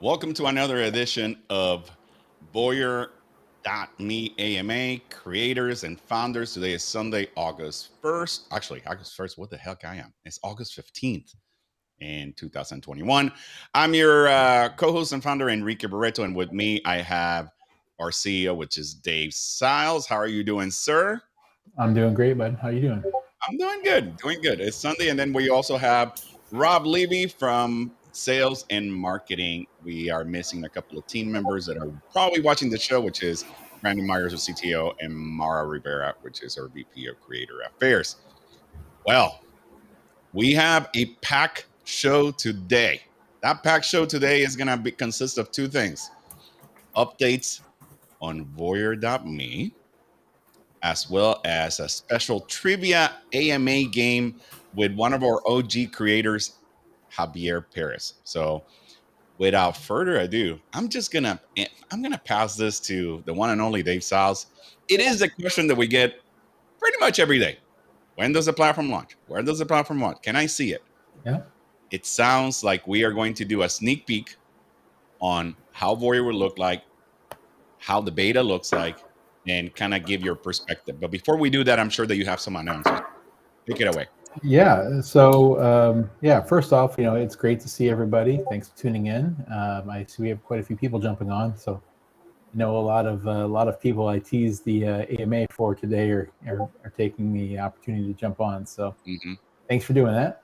Welcome to another edition of VOYR.me AMA creators and founders. Today is Sunday, August 1st. Actually, August 1st, what the heck I am? It's August 15th in 2021. I'm your co-host and founder, Enrique Barreto, and with me, I have our CEO, which is Dave Siles. How are you doing, sir? I'm doing great, bud. How you doing? I'm doing good. It's Sunday, and then we also have Rob Levy from Sales and Marketing. We are missing a couple of team members that are probably watching the show, which is Brandon Myers, our CTO, and Mara Rivera, which is our VP of Creator Affairs. Well, we have a pack show today. That pack show today is going to consist of two things: updates on Voyer.me, as well as a special trivia AMA game with one of our OG creators, Javier Perez. So without further ado, I'm gonna pass this to the one and only Dave Siles. It is the question that we get pretty much every day. When does the platform launch? Where does the platform launch? Can I see it? Yeah. It sounds like we are going to do a sneak peek on how Voyer will look like, how the beta looks like, and kind of give your perspective. But before we do that, I'm sure that you have some announcements. Take it away. Yeah. First off, it's great to see everybody. Thanks for tuning in. I see we have quite a few people jumping on. So, a lot of people I teased the AMA for today are taking the opportunity to jump on. So, Thanks for doing that.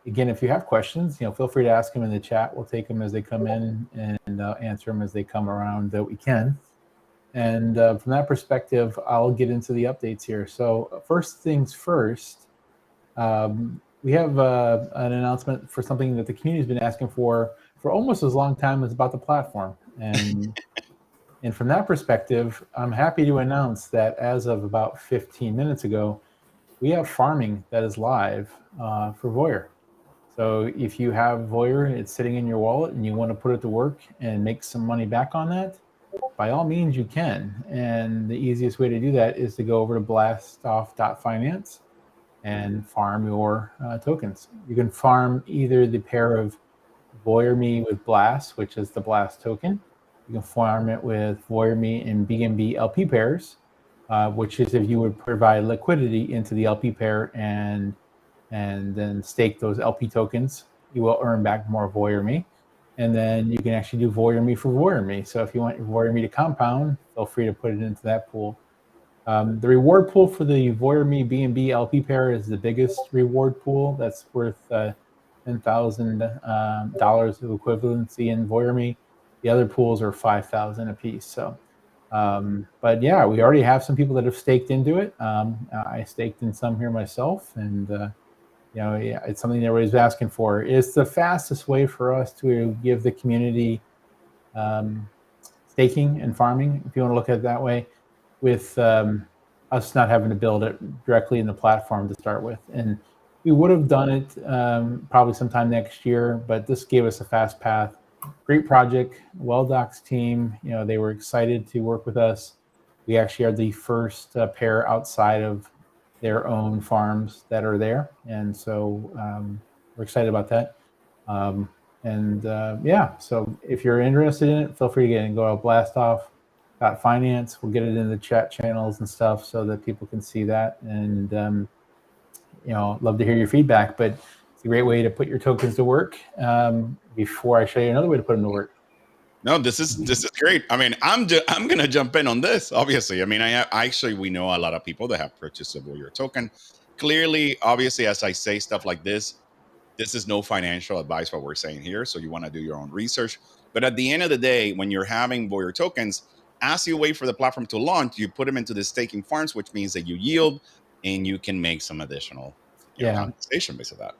Again, if you have questions, feel free to ask them in the chat. We'll take them as they come in and answer them as they come around that we can. And from that perspective, I'll get into the updates here. So first things first, we have an announcement for something that the community has been asking for almost as long time as about the platform. And and from that perspective, I'm happy to announce that as of about 15 minutes ago, we have farming that is live for Voyer. So if you have Voyer, it's sitting in your wallet and you want to put it to work and make some money back on that, by all means you can. And the easiest way to do that is to go over to blastoff.finance and farm your tokens. You can farm either the pair of Voyer Me with Blast, which is the Blast token. You can farm it with Voyer Me and BNB LP pairs, which is if you would provide liquidity into the LP pair and then stake those LP tokens, you will earn back more Voyer Me. And then you can actually do Voyer Me for Voyer Me. So if you want your Voyer Me to compound, feel free to put it into that pool. The reward pool for the Voyer Me BNB LP pair is the biggest reward pool. That's worth $10,000 of equivalency in Voyer Me. The other pools are $5,000 a piece. So, but yeah, we already have some people that have staked into it. I staked in some here myself, and it's something everybody's asking for. It's the fastest way for us to give the community staking and farming, if you want to look at it that way, with us not having to build it directly in the platform to start with. And we would have done it probably sometime next year, but this gave us a fast path. Great project, well-doxed team. They were excited to work with us. We actually are the first pair outside of their own farms that are there. And so we're excited about that. So if you're interested in it, feel free to get in. Go to blastoff.finance. We'll get it in the chat channels and stuff so that people can see that. And, love to hear your feedback. But it's a great way to put your tokens to work. Before I show you another way to put them to work. No, this is great. I mean, I'm gonna jump in on this. Obviously, I mean, we know a lot of people that have purchased a Voyer token. Clearly, obviously, as I say stuff like this is no financial advice what we're saying here. So you want to do your own research. But at the end of the day, when you're having Voyer tokens, as you wait for the platform to launch, you put them into the staking farms, which means that you yield and you can make some additional compensation based on that.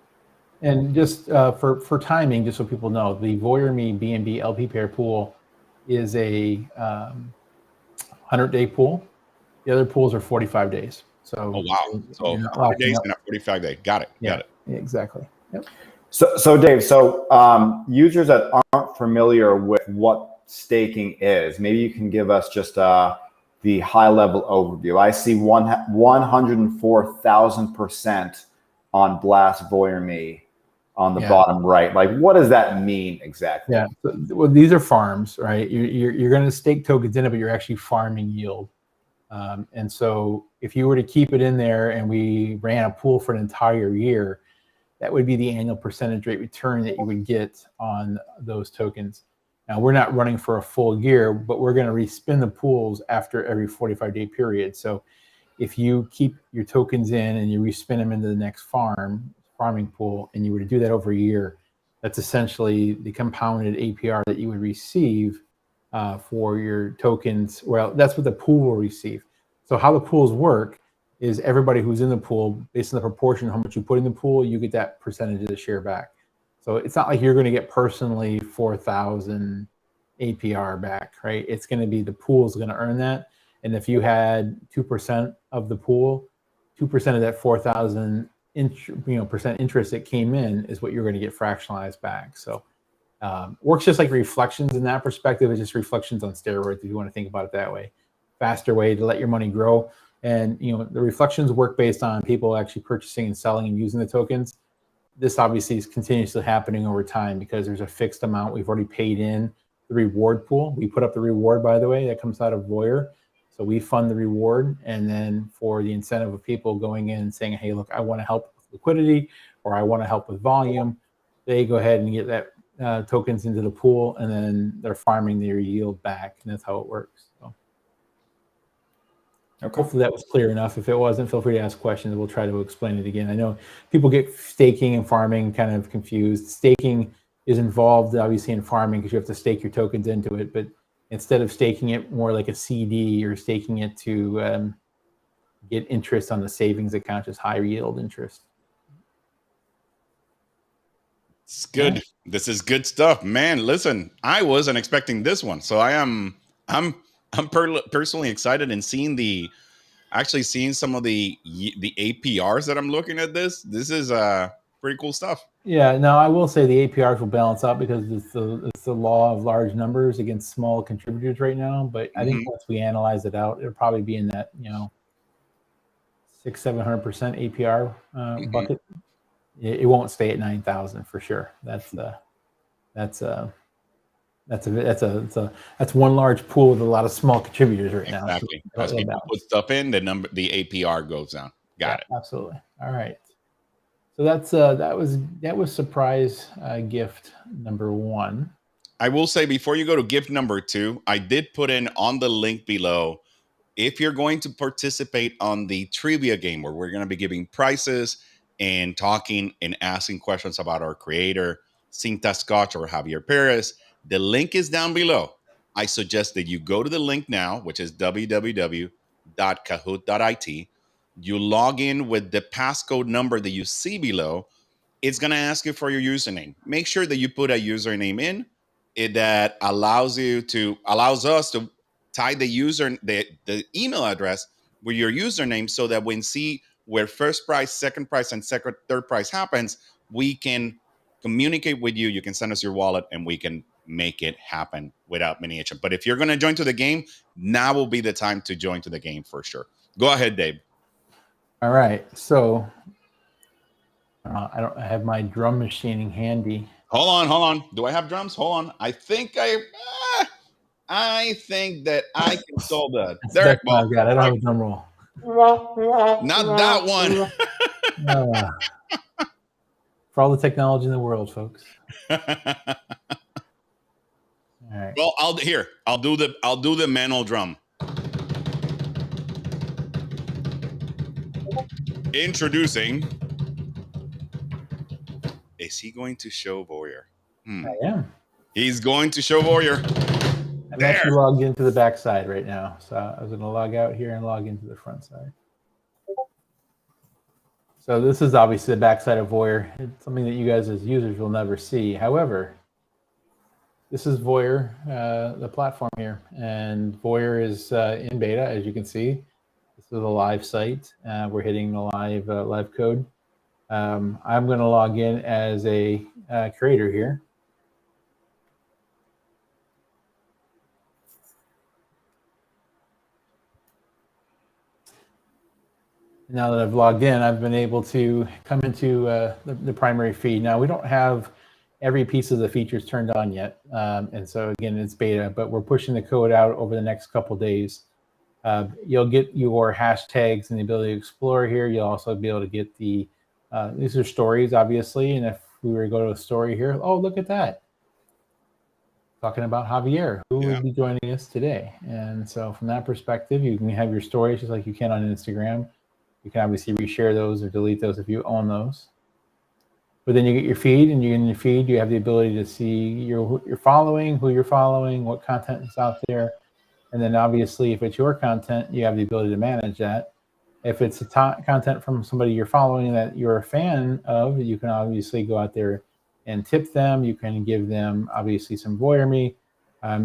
And just for timing, just so people know, the Voyer Me BNB LP pair pool is a 100-day pool. The other pools are 45 days. So, oh wow! So 100 days and a 45-day. Got it. Yeah, got it. Exactly. Yep. So Dave, users that aren't familiar with what staking is, maybe you can give us just the high-level overview. I see 104,000% on Blast Voyer Me. on the bottom right. Like, what does that mean exactly? Yeah. Well, these are farms, right? You're going to stake tokens in it, but you're actually farming yield. And so if you were to keep it in there and we ran a pool for an entire year, that would be the annual percentage rate return that you would get on those tokens. Now, we're not running for a full year, but we're going to respin the pools after every 45-day period. So if you keep your tokens in and you respin them into the next farming pool, and you were to do that over a year, that's essentially the compounded APR that you would receive for your tokens. Well, that's what the pool will receive. So how the pools work is everybody who's in the pool, based on the proportion of how much you put in the pool, you get that percentage of the share back. So it's not like you're going to get personally 4,000 APR back, right? It's going to be the pool's going to earn that. And if you had 2% of the pool, 2% of that 4,000 percent interest that came in is what you're going to get fractionalized back. So works just like reflections in that perspective. It's just reflections on steroids, if you want to think about it that way. Faster way to let your money grow. And the reflections work based on people actually purchasing and selling and using the tokens. This obviously is continuously happening over time because there's a fixed amount we've already paid in the reward pool. We put up the reward, by the way, that comes out of VOYR. So we fund the reward, and then for the incentive of people going in and saying, hey, look, I want to help with liquidity, or I want to help with volume, they go ahead and get that tokens into the pool, and then they're farming their yield back, and that's how it works. So hopefully that was clear enough. If it wasn't, feel free to ask questions. We'll try to explain it again. I know people get staking and farming kind of confused. Staking is involved, obviously, in farming because you have to stake your tokens into it, but instead of staking it more like a CD, you're staking it to get interest on the savings account, just high yield interest. It's good. Yeah. This is good stuff, man. Listen, I wasn't expecting this one, so I'm personally excited and seeing some of the APRs that I'm looking at. This is pretty cool stuff. Yeah, now I will say the APRs will balance out because it's the law of large numbers against small contributors right now. But I think once we analyze it out, it'll probably be in that 600-700% APR bucket. It won't stay at 9,000 for sure. That's one large pool with a lot of small contributors right now. Exactly. So as people put stuff in, the APR goes down. Got it. Absolutely. All right. So that was surprise gift number 1. I will say before you go to gift number 2, I did put in on the link below, if you're going to participate on the trivia game where we're going to be giving prizes and talking and asking questions about our creator, Cinta Scotch or Javier Perez, the link is down below. I suggest that you go to the link now, which is www.kahoot.it. You log in with the passcode number that you see below. It's going to ask you for your username. Make sure that you put a username in that allows us to tie the email address with your username so that when see where first prize, second prize, and third prize happens, we can communicate with you. You can send us your wallet and we can make it happen without many itches. But if you're going to join to the game, now will be the time to join to the game for sure. Go ahead, Dave. All right. So I have my drum machining handy. Hold on. Do I have drums? Hold on. I think that I can solve that. There, I don't have a drum roll. Not that one. For all the technology in the world, folks. All right. Well, I'll do the manual drum. Introducing. Is he going to show VOYR? I am. He's going to show VOYR. I'm actually logged into the back side right now. So I was going to log out here and log into the front side. So this is obviously the back side of VOYR. It's something that you guys as users will never see. However, this is VOYR, the platform here. And VOYR is in beta, as you can see. This is a live site. We're hitting the live code. I'm going to log in as a creator here. Now that I've logged in, I've been able to come into the primary feed. Now we don't have every piece of the features turned on yet. And so again, it's beta, but we're pushing the code out over the next couple days. You'll get your hashtags and the ability to explore here. You'll also be able to get the, these are stories, obviously. And if we were to go to a story here, oh, look at that. Talking about Javier, who will be joining us today. And so from that perspective, you can have your stories just like you can on Instagram. You can obviously reshare those or delete those if you own those. But then you get your feed, and in your feed, you have the ability to see your following, who you're following, what content is out there. And then obviously, if it's your content, you have the ability to manage that. If it's content from somebody you're following that you're a fan of, you can obviously go out there and tip them. You can give them obviously some Voyer Me.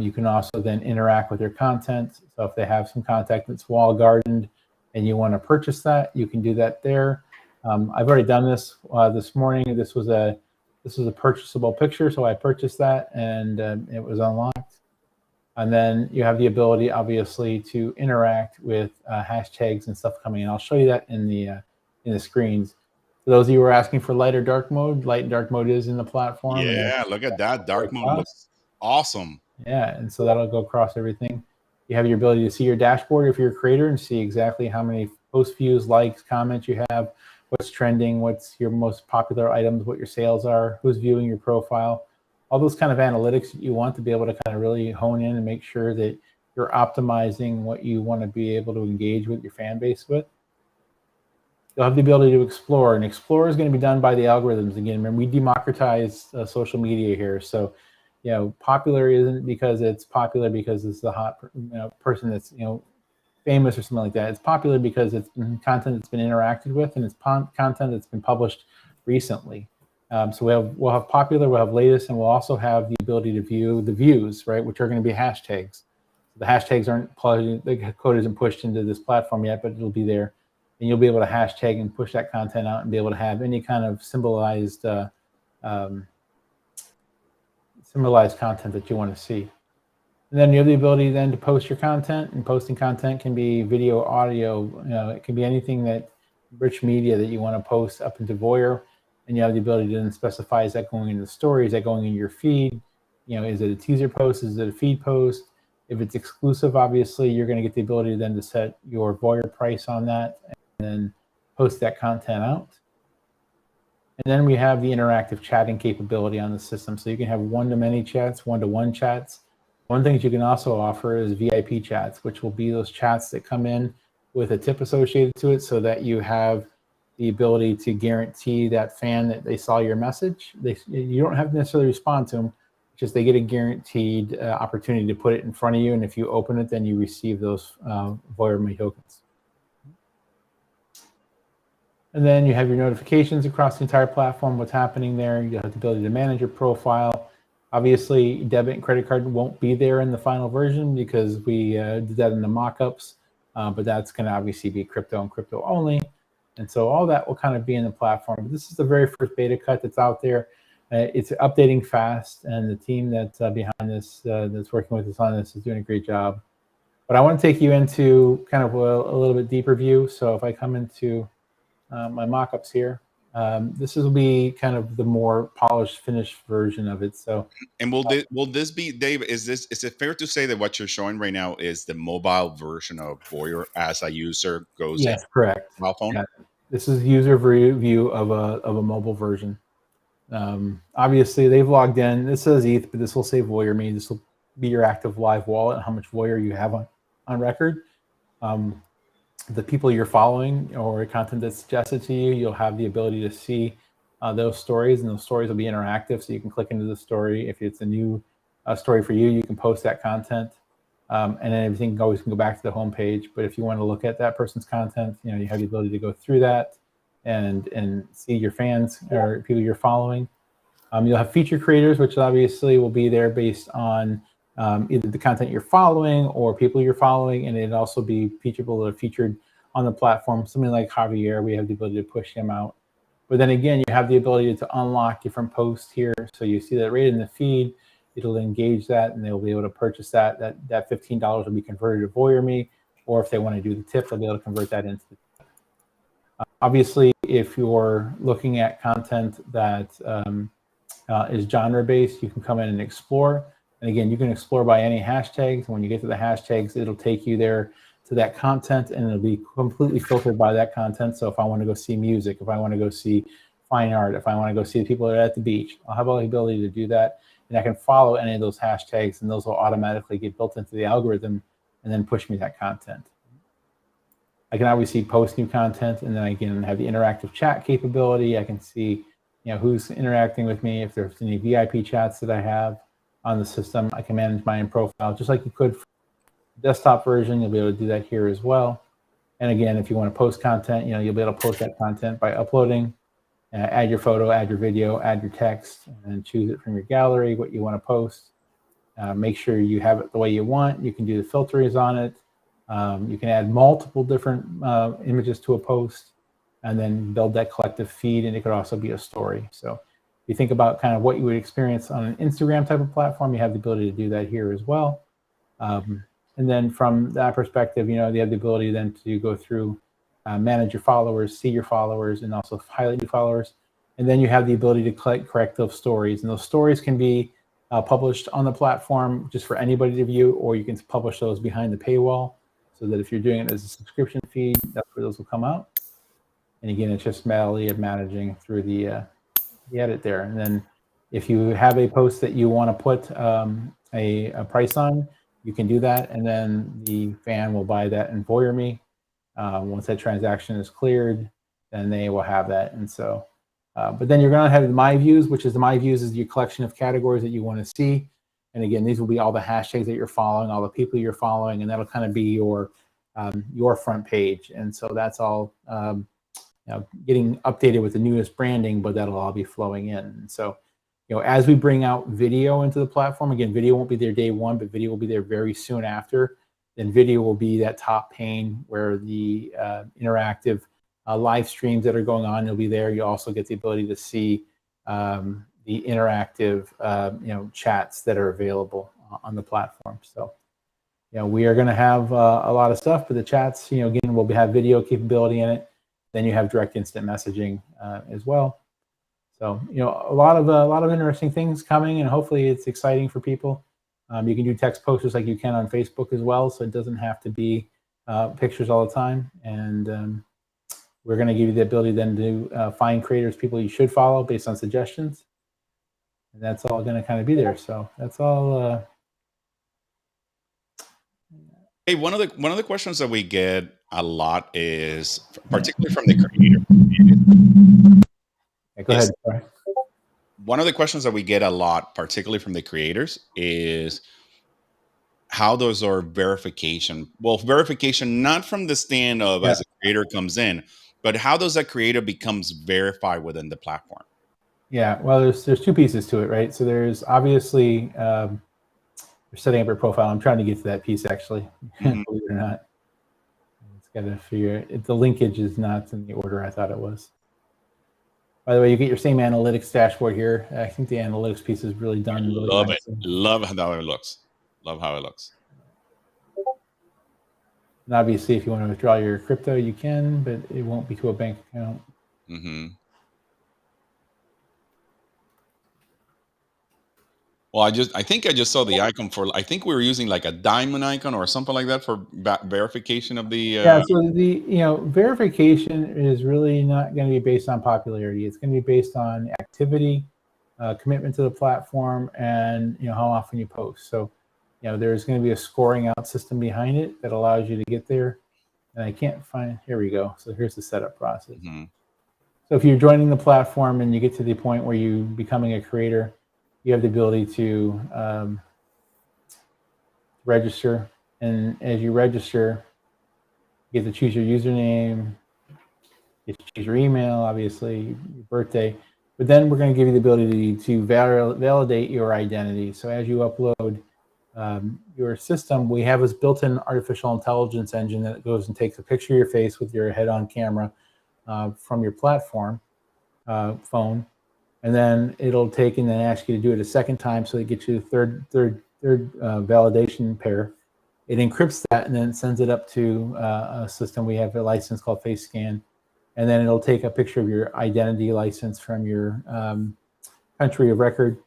You can also then interact with their content. So if they have some content that's wall gardened and you want to purchase that, you can do that there. I've already done this this morning. This was a purchasable picture, so I purchased that, and it was unlocked. And then you have the ability, obviously, to interact with hashtags and stuff coming in. I'll show you that in the screens. For those of you who are asking for light or dark mode, light and dark mode is in the platform. Yeah, look at that. Dark mode looks awesome. Yeah, and so that'll go across everything. You have your ability to see your dashboard if you're a creator and see exactly how many post views, likes, comments you have, what's trending, what's your most popular items, what your sales are, who's viewing your profile, all those kind of analytics that you want to be able to kind of really hone in and make sure that you're optimizing what you want to be able to engage with your fan base with. You'll have the ability to explore, and explore is going to be done by the algorithms. Again, remember, we democratize social media here. So, you know, popular isn't because it's popular because it's the hot person that's, you know, famous or something like that. It's popular because it's content that's been interacted with, and it's content that's been published recently. So we'll have popular, we'll have latest, and we'll also have the ability to view the views, right, which are going to be hashtags. The hashtags aren't plugged, the code isn't pushed into this platform yet, but it'll be there. And you'll be able to hashtag and push that content out and be able to have any kind of symbolized content that you want to see. And then you have the ability then to post your content, and posting content can be video, audio, you know, it can be anything that rich media that you want to post up into Voyer. And you have the ability to then specify, is that going into the story? Is that going in your feed? You know, is it a teaser post? Is it a feed post? If it's exclusive, obviously, you're going to get the ability then to set your Voyer price on that and then post that content out. And then we have the interactive chatting capability on the system. So you can have one-to-many chats, one-to-one chats. One thing you can also offer is VIP chats, which will be those chats that come in with a tip associated to it, so that you have the ability to guarantee that fan that they saw your message. You don't have to necessarily respond to them, just they get a guaranteed opportunity to put it in front of you. And if you open it, then you receive those Voyer Me tokens. And then you have your notifications across the entire platform, what's happening there. You have the ability to manage your profile. Obviously, debit and credit card won't be there in the final version because we did that in the mock-ups, but that's going to obviously be crypto and crypto only. And so all that will kind of be in the platform. But this is the very first beta cut that's out there. It's updating fast, and the team that's behind this, that's working with us on this, is doing a great job. But I want to take you into kind of a little bit deeper view. So if I come into my mock-ups here, this will be kind of the more polished, finished version of it. So, and will this be, Dave? Is it fair to say that what you're showing right now is the mobile version of Voyer as a user goes? Yes, correct. Mobile phone. Yeah. This is user view of a mobile version. Obviously, they've logged in. This says ETH, but this will say Voyer Me. This will be your active live wallet and how much Voyer you have on record. The people you're following or content that's suggested to you, you'll have the ability to see those stories, and those stories will be interactive. So you can click into the story. If it's a new story for you, you can post that content, and then everything always can go back to the home page. But if you want to look at that person's content, you know, you have the ability to go through that and see your fans or people you're following. You'll have feature creators, which obviously will be there based on either the content you're following or people you're following, and it'd also be people that are featured on the platform. Something like Javier, we have the ability to push him out. But then again, you have the ability to unlock different posts here. So you see that right in the feed, it'll engage that, and they'll be able to purchase that. That $15 will be converted to Voyer Me, or if they want to do the tip, they'll be able to convert that into the tip. Obviously, if you're looking at content that is genre-based, you can come in and explore. And again, you can explore by any hashtags. And when you get to the hashtags, it'll take you there to that content, and it'll be completely filtered by that content. So if I want to go see music, if I want to go see fine art, if I want to go see the people that are at the beach, I'll have all the ability to do that. And I can follow any of those hashtags, and those will automatically get built into the algorithm and then push me that content. I can obviously post new content, and then I can have the interactive chat capability. I can see, who's interacting with me. If there's any VIP chats that I have on the system, I can manage my own profile, just like you could for the desktop version. You'll be able to do that here as well. And again, if you want to post content, you'll be able to post that content by uploading, add your photo, add your video, add your text, and choose it from your gallery, what you want to post. Make sure you have it the way you want. You can do the filters on it. You can add multiple different images to a post and then build that collective feed, and it could also be a story. So if you think about kind of what you would experience on an Instagram type of platform, you have the ability to do that here as well. And then from that perspective, you have the ability then to go through, manage your followers, see your followers, and also highlight new followers. And then you have the ability to correct those stories. And those stories can be published on the platform just for anybody to view, or you can publish those behind the paywall, so that if you're doing it as a subscription feed, that's where those will come out. And again, it's just manually managing through the edit there. And then if you have a post that you want to put a price on, you can do that. And then the fan will buy that in Voyer Me. Once that transaction is cleared, then they will have that. And so, but then you're going to have the My Views, which is the My Views is your collection of categories that you want to see. And again, these will be all the hashtags that you're following, all the people you're following, and that'll kind of be your front page. And so that's all getting updated with the newest branding, but that'll all be flowing in. And so, as we bring out video into the platform, again, video won't be there day one, but video will be there very soon after. Then video will be that top pane where the interactive live streams that are going on will be there. You also get the ability to see the interactive chats that are available on the platform. So we are going to have a lot of stuff, but the chats, again, will have video capability in it. Then you have direct instant messaging as well. So a lot of interesting things coming, and hopefully it's exciting for people. You can do text posters like you can on Facebook as well, so it doesn't have to be pictures all the time. And we're going to give you the ability then to find creators, people you should follow based on suggestions. And that's all going to kind of be there. So that's all. Hey, one of the questions that we get a lot is, particularly from the creator. Yeah, go ahead. Sorry. One of the questions that we get a lot, particularly from the creators, is how those are verification. Well, verification not from the stand of as a creator comes in, but how does that creator becomes verified within the platform? Yeah, well, there's two pieces to it, right? So there's obviously you're setting up your profile. I'm trying to get to that piece actually, believe it or not. It's got to figure it. The linkage is not in the order I thought it was. By the way, you get your same analytics dashboard here. I think the analytics piece is really done. Really Love nice. it. Love how it looks. Love how it looks. And obviously, if you want to withdraw your crypto, you can, but it won't be to a bank account. Well, I think I just saw the icon for. I think we were using like a diamond icon or something like that for verification of the. Yeah, so the verification is really not going to be based on popularity. It's going to be based on activity, commitment to the platform, and how often you post. So, there's going to be a scoring out system behind it that allows you to get there. And I can't find. Here we go. So here's the setup process. So if you're joining the platform and you get to the point where you're becoming a creator, you have the ability to register. And as you register, you get to choose your username, you get to choose your email, obviously, your birthday. But then we're going to give you the ability to validate your identity. So as you upload your system, we have this built-in artificial intelligence engine that goes and takes a picture of your face with your head-on camera from your platform phone. And then it'll take and then ask you to do it a second time, so it gets you the third validation pair. It encrypts that and then sends it up to a system. We have a license called Face Scan, and then it'll take a picture of your identity license from your country of record,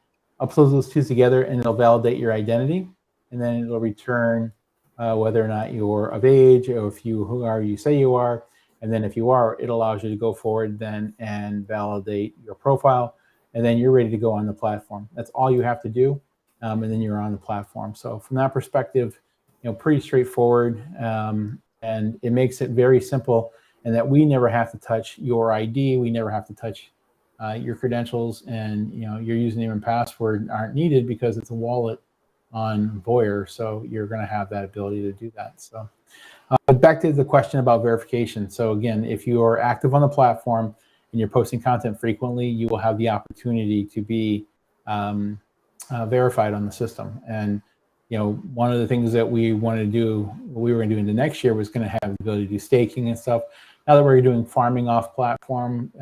upload those two together, and it'll validate your identity, and then it'll return whether or not you're of age, or if who are you say you are, and then if you are, it allows you to go forward then and validate your profile, and then you're ready to go on the platform. That's all you have to do, and then you're on the platform. So from that perspective, pretty straightforward, and it makes it very simple, and that we never have to touch your ID, we never have to touch your credentials, and your username and password aren't needed because it's a wallet on VOYR, so you're going to have that ability to do that. So back to the question about verification. So again, if you are active on the platform and you're posting content frequently, you will have the opportunity to be verified on the system. And one of the things that we wanted to do, what we were going to do into next year, was going to have the ability to do staking and stuff. Now that we're doing farming off platform,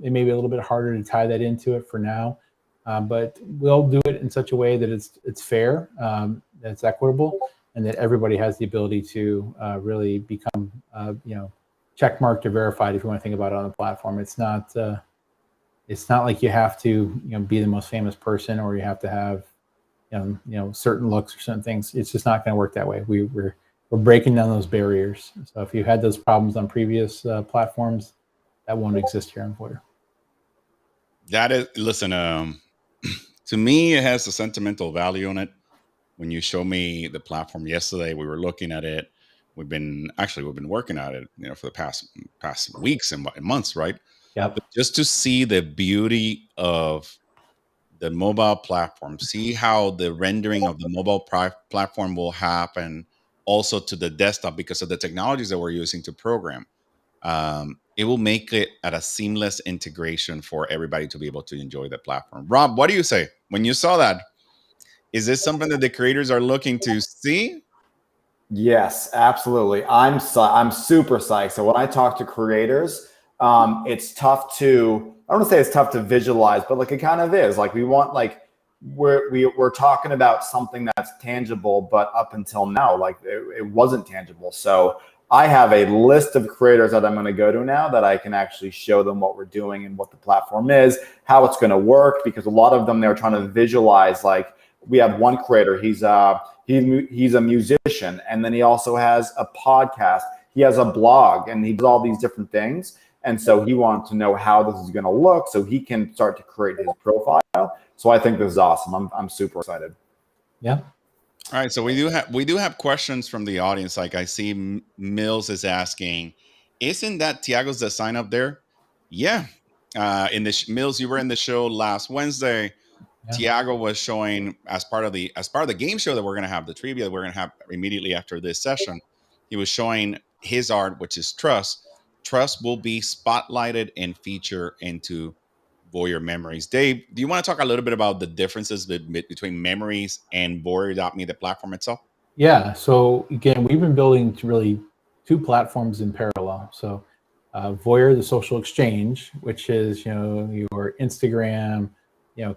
it may be a little bit harder to tie that into it for now. But we'll do it in such a way that it's fair, that it's equitable, and that everybody has the ability to really become, check marked or verified, if you want to think about it on the platform. It's not like you have to, be the most famous person, or you have to have, certain looks or certain things. It's just not going to work that way. We're breaking down those barriers. So if you had those problems on previous platforms, that won't exist here on VOYR. That is, listen, to me, it has a sentimental value on it. When you show me the platform yesterday, we were looking at it. We've been working at it, for the past weeks and months, right? Yep. But just to see the beauty of the mobile platform, see how the rendering of the mobile platform will happen also to the desktop because of the technologies that we're using to program. It will make it at a seamless integration for everybody to be able to enjoy the platform. Rob, what do you say? When you saw that, is this something that the creators are looking to see? Yes, absolutely. I'm super psyched. So when I talk to creators, it's tough to, I don't want to say it's tough to visualize, but like it kind of is. Like we want, like we're talking about something that's tangible, but up until now, like it wasn't tangible. So I have a list of creators that I'm going to go to now that I can actually show them what we're doing and what the platform is, how it's going to work, because a lot of them, they're trying to visualize. Like we have one creator, he's a musician, and then he also has a podcast, he has a blog, and he does all these different things. And so he wanted to know how this is going to look so he can start to create his profile. So I think this is awesome. I'm super excited. Yeah. All right, so we do have questions from the audience. Like I see Mills is asking, isn't that Tiago's design up there? Yeah. In the Mills, you were in the show last Wednesday. Yeah. Tiago was showing as part of the game show that we're going to have, the trivia that we're going to have immediately after this session. He was showing his art, which is Trust. Trust will be spotlighted and featured into Voyer Memories. Dave, do you want to talk a little bit about the differences between Memories and Voyer.me, the platform itself? Yeah. So again, we've been building really two platforms in parallel. So Voyer, the social exchange, which is your Instagram,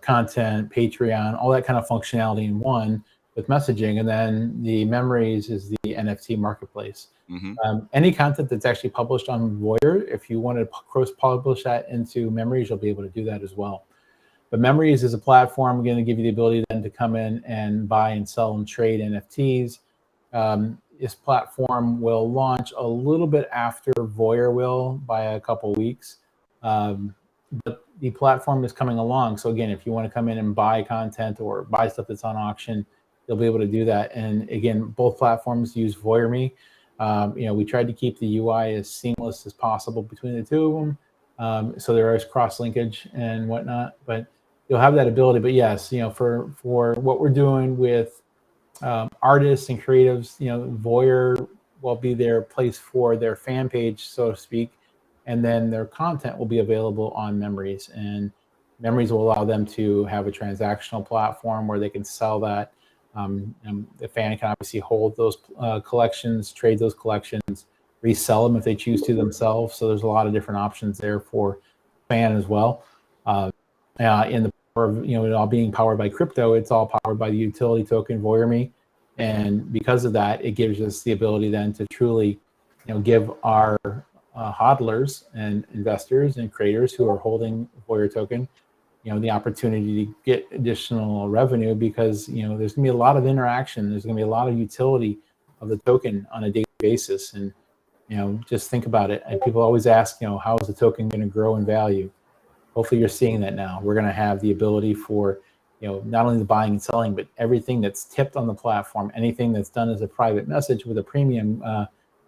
content, Patreon, all that kind of functionality in one with messaging, and then the Memories is the NFT marketplace. Mm-hmm. Any content that's actually published on Voyer, if you want to cross-publish that into Memories, you'll be able to do that as well. But Memories is a platform going to give you the ability then to come in and buy and sell and trade NFTs. This platform will launch a little bit after Voyer will, by a couple weeks. But the platform is coming along. So again, if you want to come in and buy content or buy stuff that's on auction, you'll be able to do that. And again, both platforms use VOYR.me. We tried to keep the UI as seamless as possible between the two of them. So there is cross linkage and whatnot, but you'll have that ability. But yes, for what we're doing with artists and creatives, Voyer will be their place for their fan page, so to speak. And then their content will be available on Memories, and Memories will allow them to have a transactional platform where they can sell that. And the fan can obviously hold those collections, trade those collections, resell them if they choose to themselves. So there's a lot of different options there for fan as well. In the power of, it all being powered by crypto, it's all powered by the utility token VOYR.me. And because of that, it gives us the ability then to truly, give our hodlers and investors and creators who are holding Voyer token, the opportunity to get additional revenue, because there's going to be a lot of interaction. There's going to be a lot of utility of the token on a daily basis, and just think about it. And people always ask, how is the token going to grow in value? Hopefully, you're seeing that now. We're going to have the ability for not only the buying and selling, but everything that's tipped on the platform, anything that's done as a private message with a premium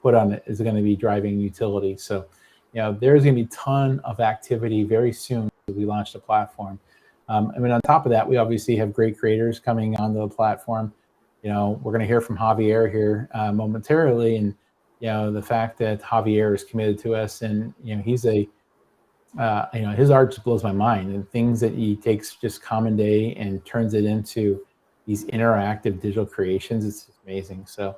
put on it is going to be driving utility. So, there's going to be a ton of activity very soon as we launch the platform. On top of that, we obviously have great creators coming onto the platform. We're going to hear from Javier here momentarily, and the fact that Javier is committed to us, and he's a his art just blows my mind, and things that he takes just common day and turns it into these interactive digital creations. It's amazing. So,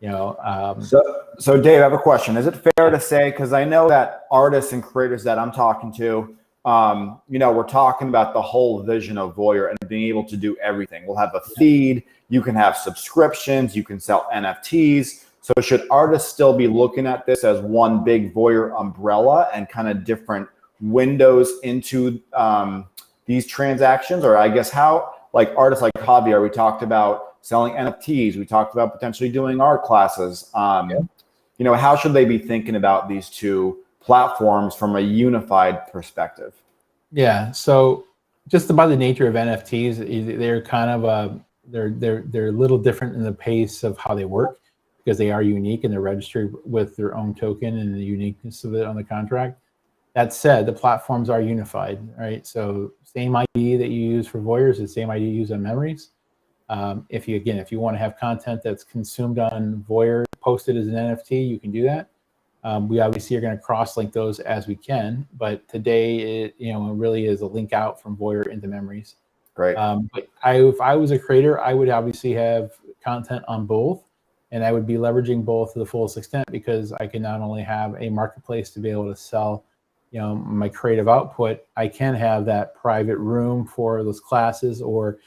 so Dave, I have a question. Is it fair to say, because I know that artists and creators that I'm talking to, we're talking about the whole vision of Voyer and being able to do everything. We'll have a feed, you can have subscriptions, you can sell NFTs. So should artists still be looking at this as one big Voyer umbrella and kind of different windows into these transactions? Or I guess how, like artists like Javier, we talked about selling NFTs, we talked about potentially doing art classes. How should they be thinking about these two platforms from a unified perspective? Yeah, so just by the nature of NFTs, they're kind of they're a little different in the pace of how they work, because they are unique and they're registered with their own token and the uniqueness of it on the contract. That said, the platforms are unified, right? So same ID that you use for Voyeurs is the same ID you use on Memories. If you want to have content that's consumed on Voyer posted as an NFT, you can do that. We obviously are going to cross-link those as we can, but today it really is a link out from Voyer into Memories. Great. But if I was a creator, I would obviously have content on both, and I would be leveraging both to the fullest extent, because I can not only have a marketplace to be able to sell my creative output, I can have that private room for those classes, or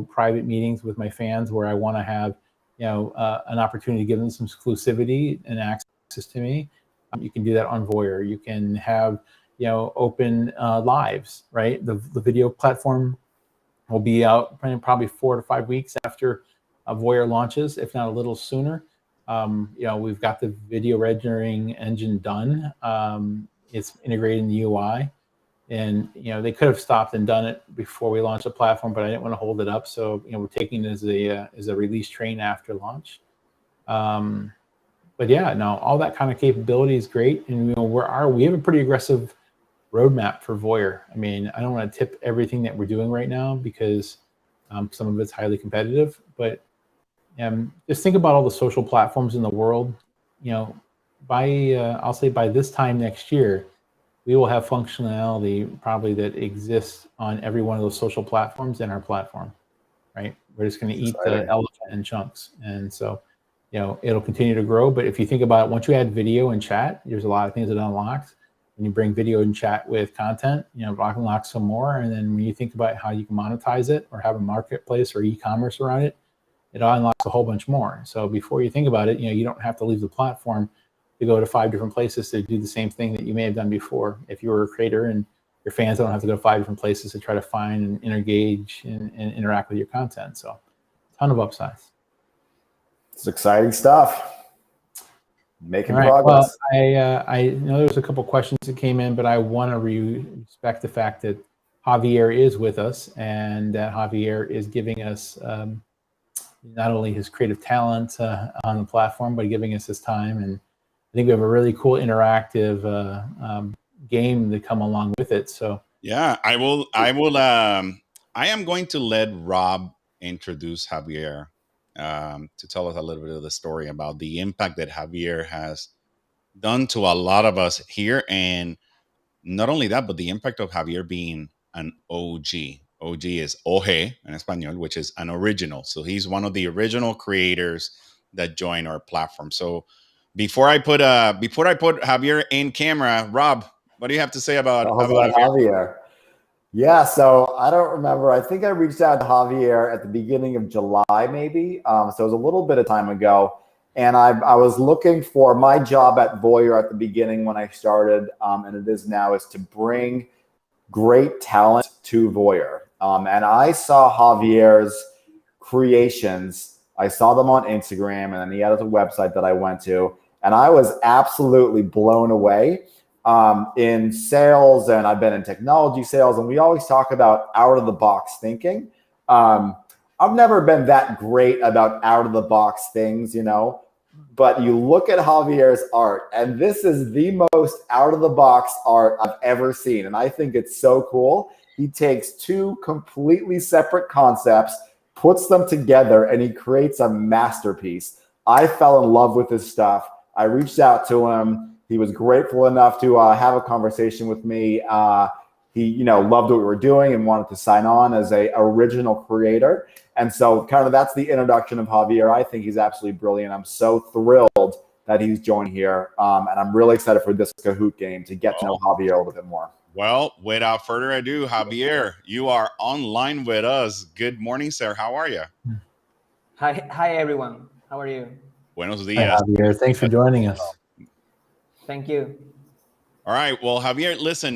private meetings with my fans where I want to have an opportunity to give them some exclusivity and access to me. You can do that on Voyer. You can have open lives, right? The video platform will be out probably 4 to 5 weeks after Voyer launches, if not a little sooner. We've got the video rendering engine done. It's integrated in the UI, and they could have stopped and done it before we launched the platform, but I didn't want to hold it up. So we're taking it as a release train after launch. But yeah, no, all that kind of capability is great, and we have a pretty aggressive roadmap for Voyer. I don't want to tip everything that we're doing right now, because some of it's highly competitive, but just think about all the social platforms in the world. I'll say by this time next year, we will have functionality probably that exists on every one of those social platforms in our platform, right? We're just going to eat the elephant in chunks. And so, it'll continue to grow. But if you think about it, once you add video and chat, there's a lot of things that unlocks. When you bring video and chat with content, it unlocks some more. And then when you think about how you can monetize it or have a marketplace or e-commerce around it, it unlocks a whole bunch more. So before you think about it, you don't have to leave the platform to go to 5 different places to do the same thing that you may have done before. If you were a creator and your fans don't have to go to 5 different places to try to find and engage and interact with your content. So a ton of upsides. It's exciting stuff. Making progress. Well, I know there's a couple questions that came in, but I want to respect the fact that Javier is with us, and that Javier is giving us not only his creative talent on the platform, but giving us his time. And I think we have a really cool interactive game to come along with it. So yeah, I am going to let Rob introduce Javier to tell us a little bit of the story about the impact that Javier has done to a lot of us here. And not only that, but the impact of Javier being an OG. OG is OG in Espanol, which is an original. So he's one of the original creators that joined our platform. So before I put Javier in camera, Rob, what do you have to say about Javier? Yeah, so I don't remember. I think I reached out to Javier at the beginning of July, maybe. So it was a little bit of time ago. And I was looking for my job at VOYR at the beginning when I started, and it is now, is to bring great talent to VOYR. And I saw Javier's creations. I saw them on Instagram, and then he had a website that I went to, and I was absolutely blown away. In sales, and I've been in technology sales, and we always talk about out of the box thinking. I've never been that great about out of the box things, but you look at Javier's art, and this is the most out of the box art I've ever seen. And I think it's so cool. He takes two completely separate concepts, puts them together, and he creates a masterpiece. I fell in love with his stuff. I reached out to him. He was grateful enough to have a conversation with me. He, loved what we were doing and wanted to sign on as a original creator. And so kind of that's the introduction of Javier. I think he's absolutely brilliant. I'm so thrilled that he's joined here. And I'm really excited for this Kahoot game to get to know Javier a little bit more. Well, without further ado, Javier, you are online with us. Good morning, sir. How are you? Hi, everyone. How are you? Buenos dias. Hi, Javier. Thanks for joining us. Thank you. All right. Well, Javier, listen,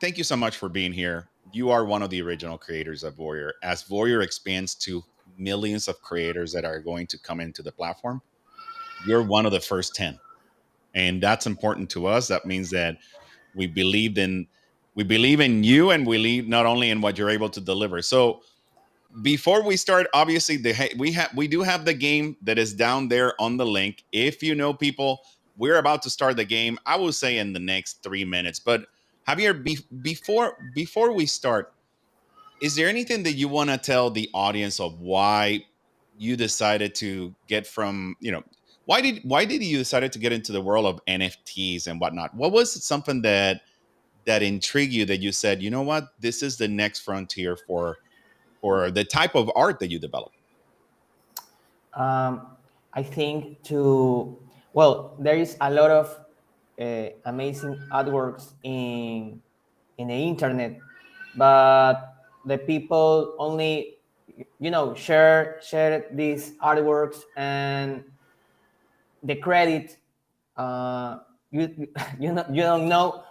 thank you so much for being here. You are one of the original creators of VOYR. As VOYR expands to millions of creators that are going to come into the platform, you're one of the first 10. And that's important to us. That means that we believe in you, and we believe not only in what you're able to deliver. So before we start, obviously we do have the game that is down there on the link. If you know people, we're about to start the game, I will say in the next 3 minutes. But Javier, before we start, is there anything that you want to tell the audience of why you decided to get from, why did you decided to get into the world of NFTs and whatnot? What was something that intrigued you, that you said, you know what, this is the next frontier for the type of art that you develop? I think there is a lot of amazing artworks in the internet, but the people only share these artworks, and the credit you don't know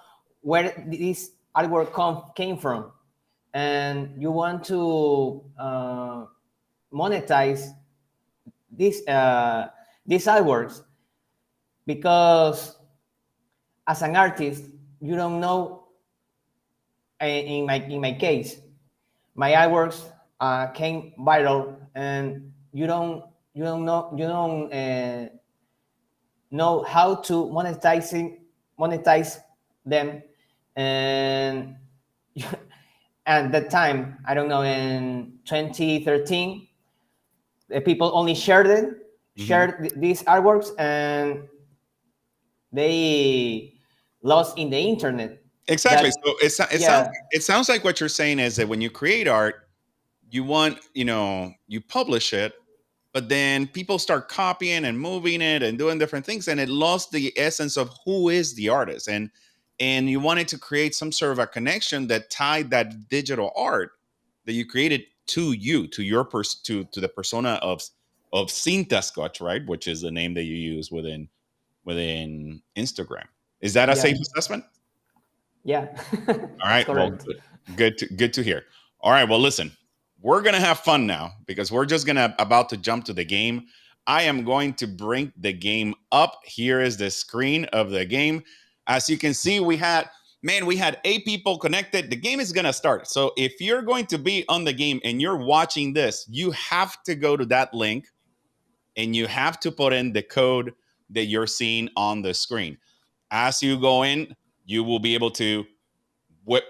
where this artwork came from, and you want to monetize these artworks, because as an artist you don't know. In my case, my artworks came viral, and you don't know how to monetize them. And at that time, I don't know, in 2013, the people only shared these artworks, and they lost in the internet. Exactly. So it sounds like what you're saying is that when you create art, you want, you publish it, but then people start copying and moving it and doing different things, and it lost the essence of who is the artist. And you wanted to create some sort of a connection that tied that digital art that you created to you, to your to the persona of Cinta Scotch, right? Which is the name that you use within Instagram. Is that a safe assessment? Yeah. All right. Well, good to hear. All right. Well, listen, we're going to have fun now, because we're just about to jump to the game. I am going to bring the game up. Here is the screen of the game. As you can see, we had 8 people connected. The game is going to start. So if you're going to be on the game and you're watching this, you have to go to that link, and you have to put in the code that you're seeing on the screen. As you go in, you will be able to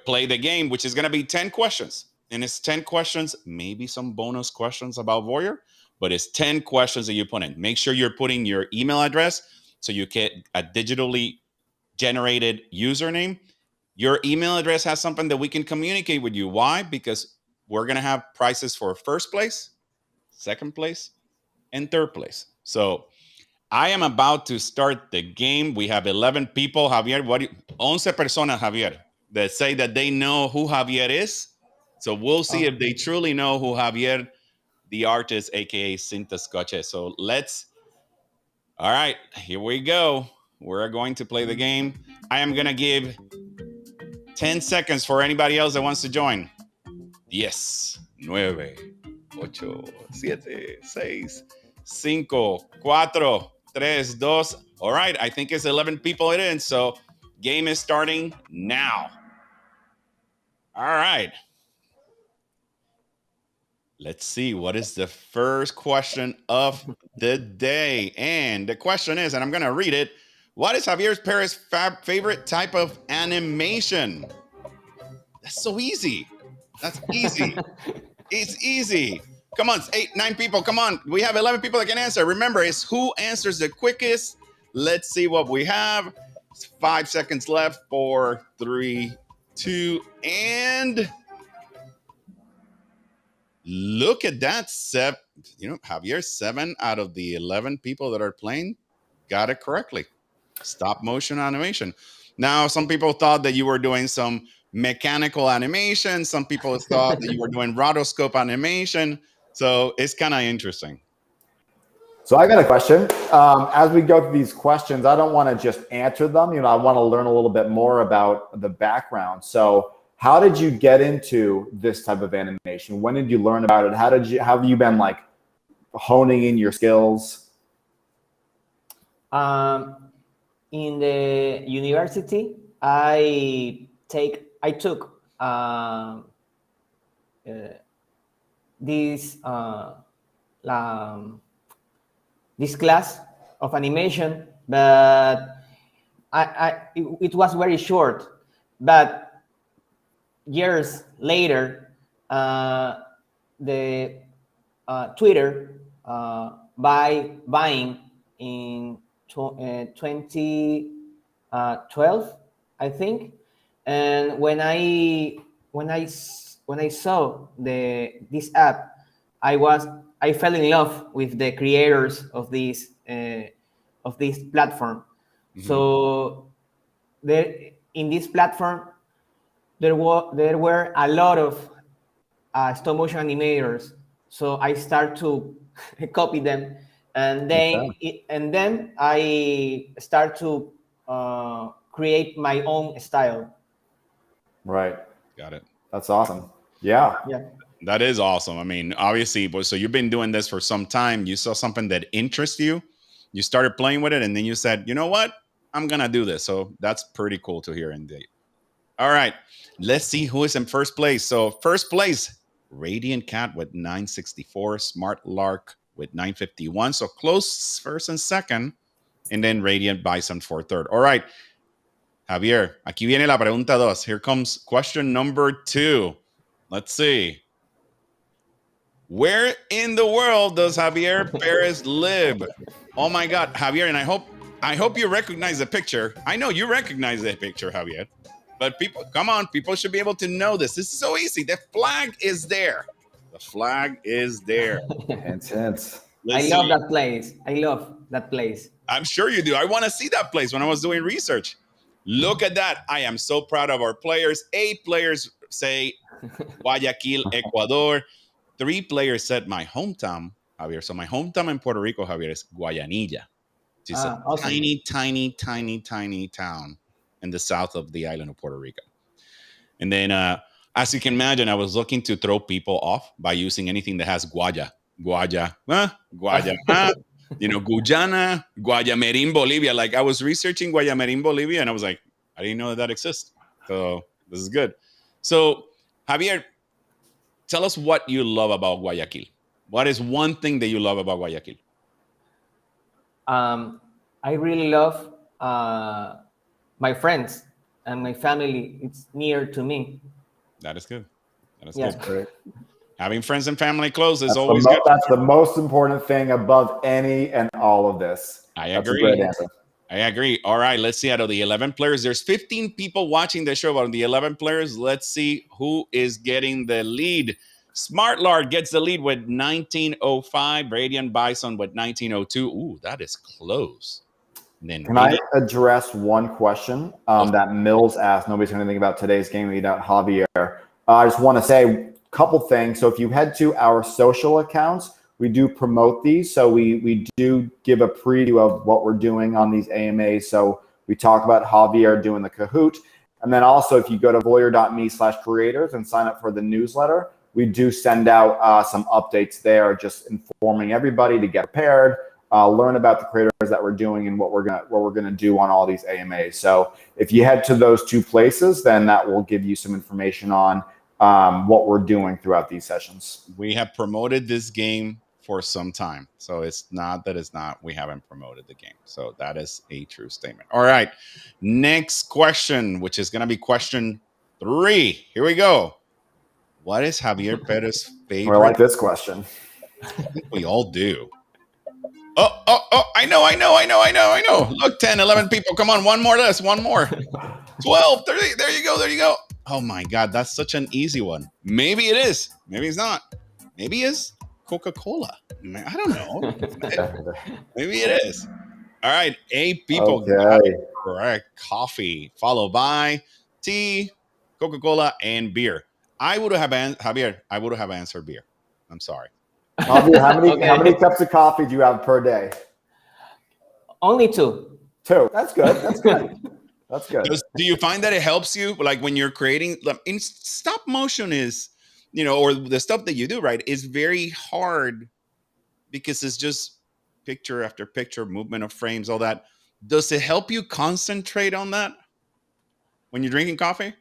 play the game, which is going to be 10 questions. And it's 10 questions, maybe some bonus questions about VOYR, but it's 10 questions that you put in. Make sure you're putting your email address so you get a digitally generated username. Your email address has something that we can communicate with you. Why? Because we're going to have prizes for first place, second place, and third place. So I am about to start the game. We have 11 people. Javier, 11 personas, Javier, that say that they know who Javier is. So we'll see if they truly know who Javier, the artist, aka Cinta Scotch, is. So let's All right, here we go. We're going to play the game. I am going to give 10 seconds for anybody else that wants to join. 10, 9, 8, 7, 6, 5, 4, 3, 2. All right, I think it's 11 people in, so game is starting now. All right. Let's see, what is the first question of the day? And the question is, and I'm going to read it, what is Javier Perez's favorite type of animation? That's so easy. That's easy. It's easy. Come on, 8, 9 people. Come on. We have 11 people that can answer. Remember, it's who answers the quickest. Let's see what we have. 5 seconds left. 4, 3, 2, and look at that. Javier, 7 out of the 11 people that are playing got it correctly. Stop motion animation. Now, some people thought that you were doing some mechanical animation. Some people thought that you were doing rotoscope animation. So it's kind of interesting. So I got a question. As we go through these questions, I don't want to just answer them. I want to learn a little bit more about the background. So how did you get into this type of animation? When did you learn about it? How have you been like honing in your skills? In the university, I took this this class of animation, but it was very short. But years later, the Twitter buying in 2012, I think, and when I saw this app, I fell in love with the creators of this platform. Mm-hmm. So in this platform, there were a lot of stop motion animators. So I start to copy them, and then I start to create my own style. Right. Got it. That's awesome. Yeah. Yeah. That is awesome. I mean, obviously, so you've been doing this for some time. You saw something that interests you. You started playing with it, and then you said, you know what? I'm going to do this. So that's pretty cool to hear indeed. All right. Let's see who is in first place. So first place, Radiant Cat with 964, Smart Lark with 951. So close first and second, and then Radiant Bison for third. All right. Javier, aquí viene la pregunta 2. Here comes question number 2. Let's see. Where in the world does Javier Perez live? Oh my God, Javier, and I hope you recognize the picture. I know you recognize the picture, Javier. But people, come on, people should be able to know this. This is so easy. The flag is there. The flag is there. Intense. I love that place. I love that place. I'm sure you do. I want to see that place when I was doing research. Look at that. I am so proud of our players. 8 players say Guayaquil, Ecuador. 3 players said my hometown, Javier. So my hometown in Puerto Rico, Javier, is Guayanilla. It's a awesome. tiny town in the south of the island of Puerto Rico. And then, as you can imagine, I was looking to throw people off by using anything that has Guaya, Guyana, Guayamerín, Bolivia. Like I was researching Guayamerín, Bolivia, and I was like, I didn't know that exists. So this is good. So Javier, tell us what you love about Guayaquil. What is one thing that you love about Guayaquil? I really love my friends and my family. It's near to me. That is good. That is good. Great. Having friends and family close is always good. That's the most important thing above any and all of this. I agree. That's a great answer. I agree. All right, let's see. Out of the 11 players, there's 15 people watching the show. Out of the 11 players, let's see who is getting the lead. Smart Lard gets the lead with 1905. Radiant Bison with 1902. Ooh, that is close. Then can I address one question that Mills asked? Nobody's going to think about today's game without Javier. I just want to say a couple things. So if you head to our social accounts, we do promote these. So we do give a preview of what we're doing on these AMAs. So we talk about Javier doing the Kahoot. And then also, if you go to voyr.me/creators and sign up for the newsletter, we do send out some updates there, just informing everybody to get prepared, learn about the creators that we're doing and what we're gonna do on all these AMAs. So if you head to those two places, then that will give you some information on what we're doing throughout these sessions. We have promoted this game for some time. So it's not that we haven't promoted the game. So that is a true statement. All right. Next question, which is going to be question 3. Here we go. What is Javier Perez's favorite? I like this question. I think we all do. Oh, I know. Look, 10, 11 people. Come on, one more. 12, 30. There you go. Oh my God, that's such an easy one. Maybe it is. Maybe it's not. Maybe it's Coca-Cola. I don't know. Maybe it is. All right, 8 people got it correct. Coffee, followed by tea, Coca-Cola, and beer. I would have answered beer. I'm sorry. Javier, how many cups of coffee do you have per day? Only 2. 2. That's good. That's good. Do you find that it helps you, like when you're creating in stop motion is, or the stuff that you do, right, is very hard because it's just picture after picture, movement of frames, all that. Does it help you concentrate on that when you're drinking coffee?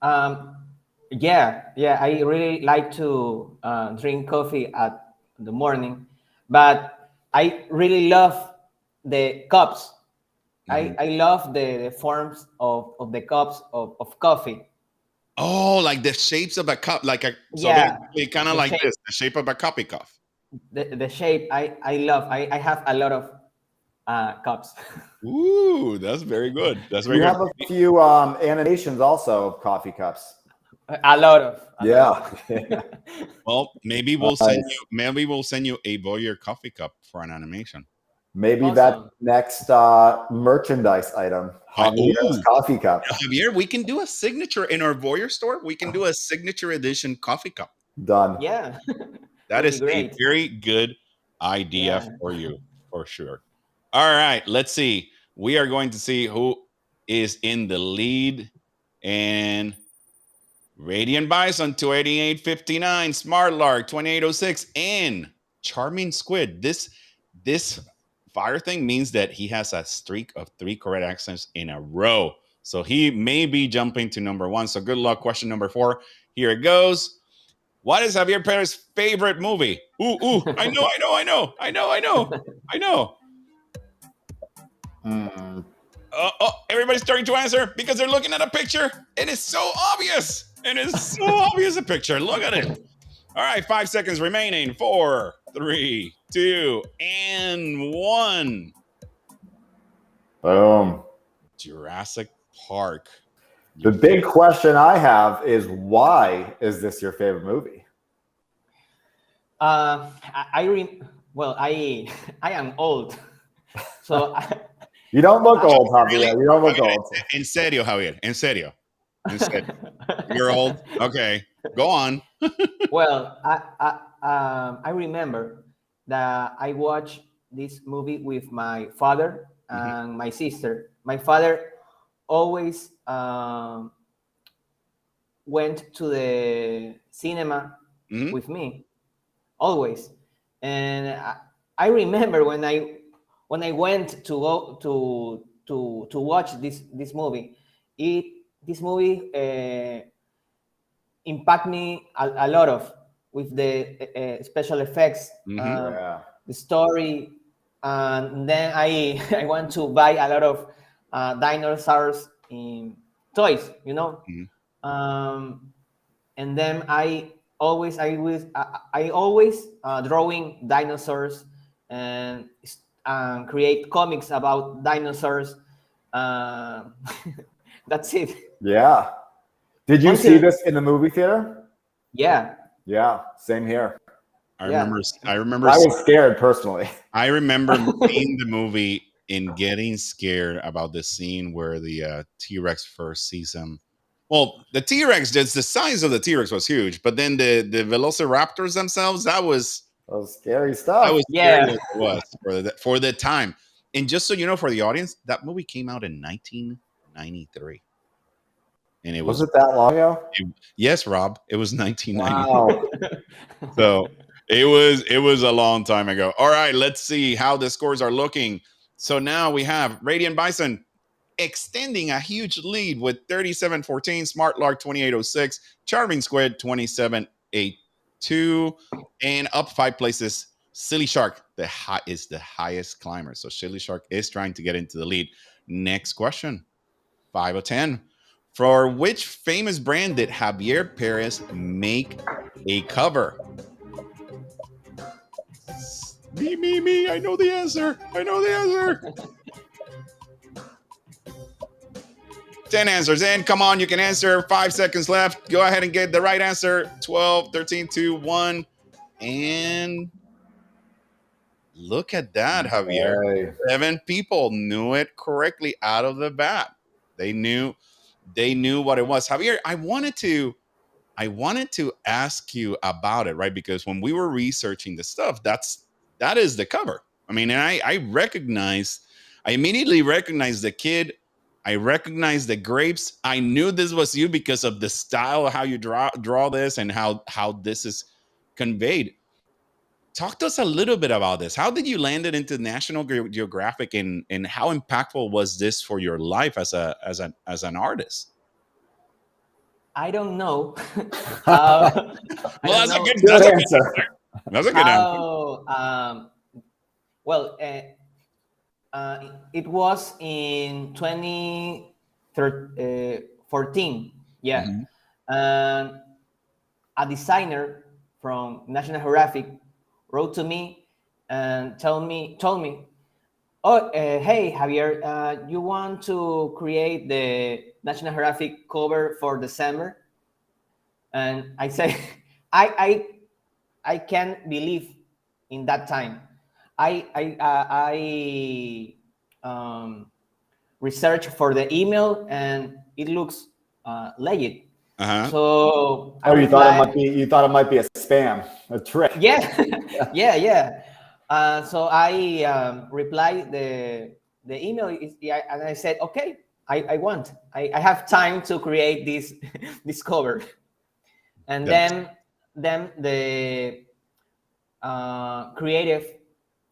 Yeah. I really like to drink coffee at the morning, but I really love the cups. Mm-hmm. I love the forms of the cups of coffee. Oh, like the shapes of a cup, kind of like this, the shape of a coffee cup. The shape I love. I have a lot of cups. Ooh, that's very good. That's very good. You have a few animations also of coffee cups. A lot of. Well, maybe we'll send you a Voyer coffee cup for an animation. Maybe awesome. That next merchandise item, Javier's coffee cup. Javier, we can do a signature in our Voyer store. We can do a signature edition coffee cup. Done. Yeah. That is a very good idea for you, for sure. All right, let's see. We are going to see who is in the lead. And Radiant Bison 288.59, Smart Lark 2806, and Charming Squid. This fire thing means that he has a streak of 3 correct answers in a row. So he may be jumping to number 1. So good luck. Question number 4. Here it goes. What is Javier Perez's favorite movie? Ooh, I know. Everybody's starting to answer because they're looking at a picture. It is so obvious. A picture. Look at it. All right, 5 seconds remaining. 4, 3, 2, and 1. Boom. Jurassic Park. The big question I have is, why is this your favorite movie? I am old, so you don't look old, Javier. Really? You don't look old. En serio, Javier. En serio. You're old. Okay, go on. Well, I remember that I watched this movie with my father and my sister. My father always went to the cinema with me, always. And I remember when I went to go to watch this movie, this movie impact me a lot of with the special effects, the story, and then I want to buy a lot of dinosaurs in toys, and then I always drawing dinosaurs and create comics about dinosaurs. That's it. Yeah. Did you see this in the movie theater? Yeah. Yeah. Same here. I remember. I was scared personally. I remember seeing the movie and getting scared about the scene where the T-Rex first sees him. Well, the size of the T-Rex was huge, but then the Velociraptors themselves, that was That was scary stuff. That was scary Yeah. as it was for the time. And just so you know, for the audience, that movie came out in 1993, and it Was was it that long ago? yes, Rob, it was 1993. Wow. So it was a long time ago. All right, let's see how the scores are looking. So now we have Radiant Bison extending a huge lead with 37-14, Smart Lark 2806, Charming Squid 2782, and up 5 places, Silly Shark is the highest climber. So Silly Shark is trying to get into the lead. Next question, 5 of 10. For which famous brand did Javier Perez make a cover? Me. I know the answer. 10 answers in. Come on, you can answer. 5 seconds left. Go ahead and get the right answer. 12, 13, 2, 1. And look at that, Javier. Okay. 7 people knew it correctly out of the bat. They knew what it was. Javier, I wanted to ask you about it, right? Because when we were researching the stuff, that is the cover. I mean, and I immediately recognized the kid. I recognized the grapes. I knew this was you because of the style, how you draw this, and how this is conveyed. Talk to us a little bit about this. How did you land it into National Geographic, and how impactful was this for your life as an artist? I don't know. Well, that's a good answer. That's a good answer. Well, it was in 2014. Yeah. Mhm. And a designer from National Geographic wrote to me and told me, oh, hey, Javier, you want to create the National Geographic cover for December? And I say, I can't believe in that time. I researched for the email, and it looks legit. Uh-huh. So you thought it might be a spam, a trick. Yeah, yeah. So I replied the email, and I said, okay, I have time to create this cover. And then the creative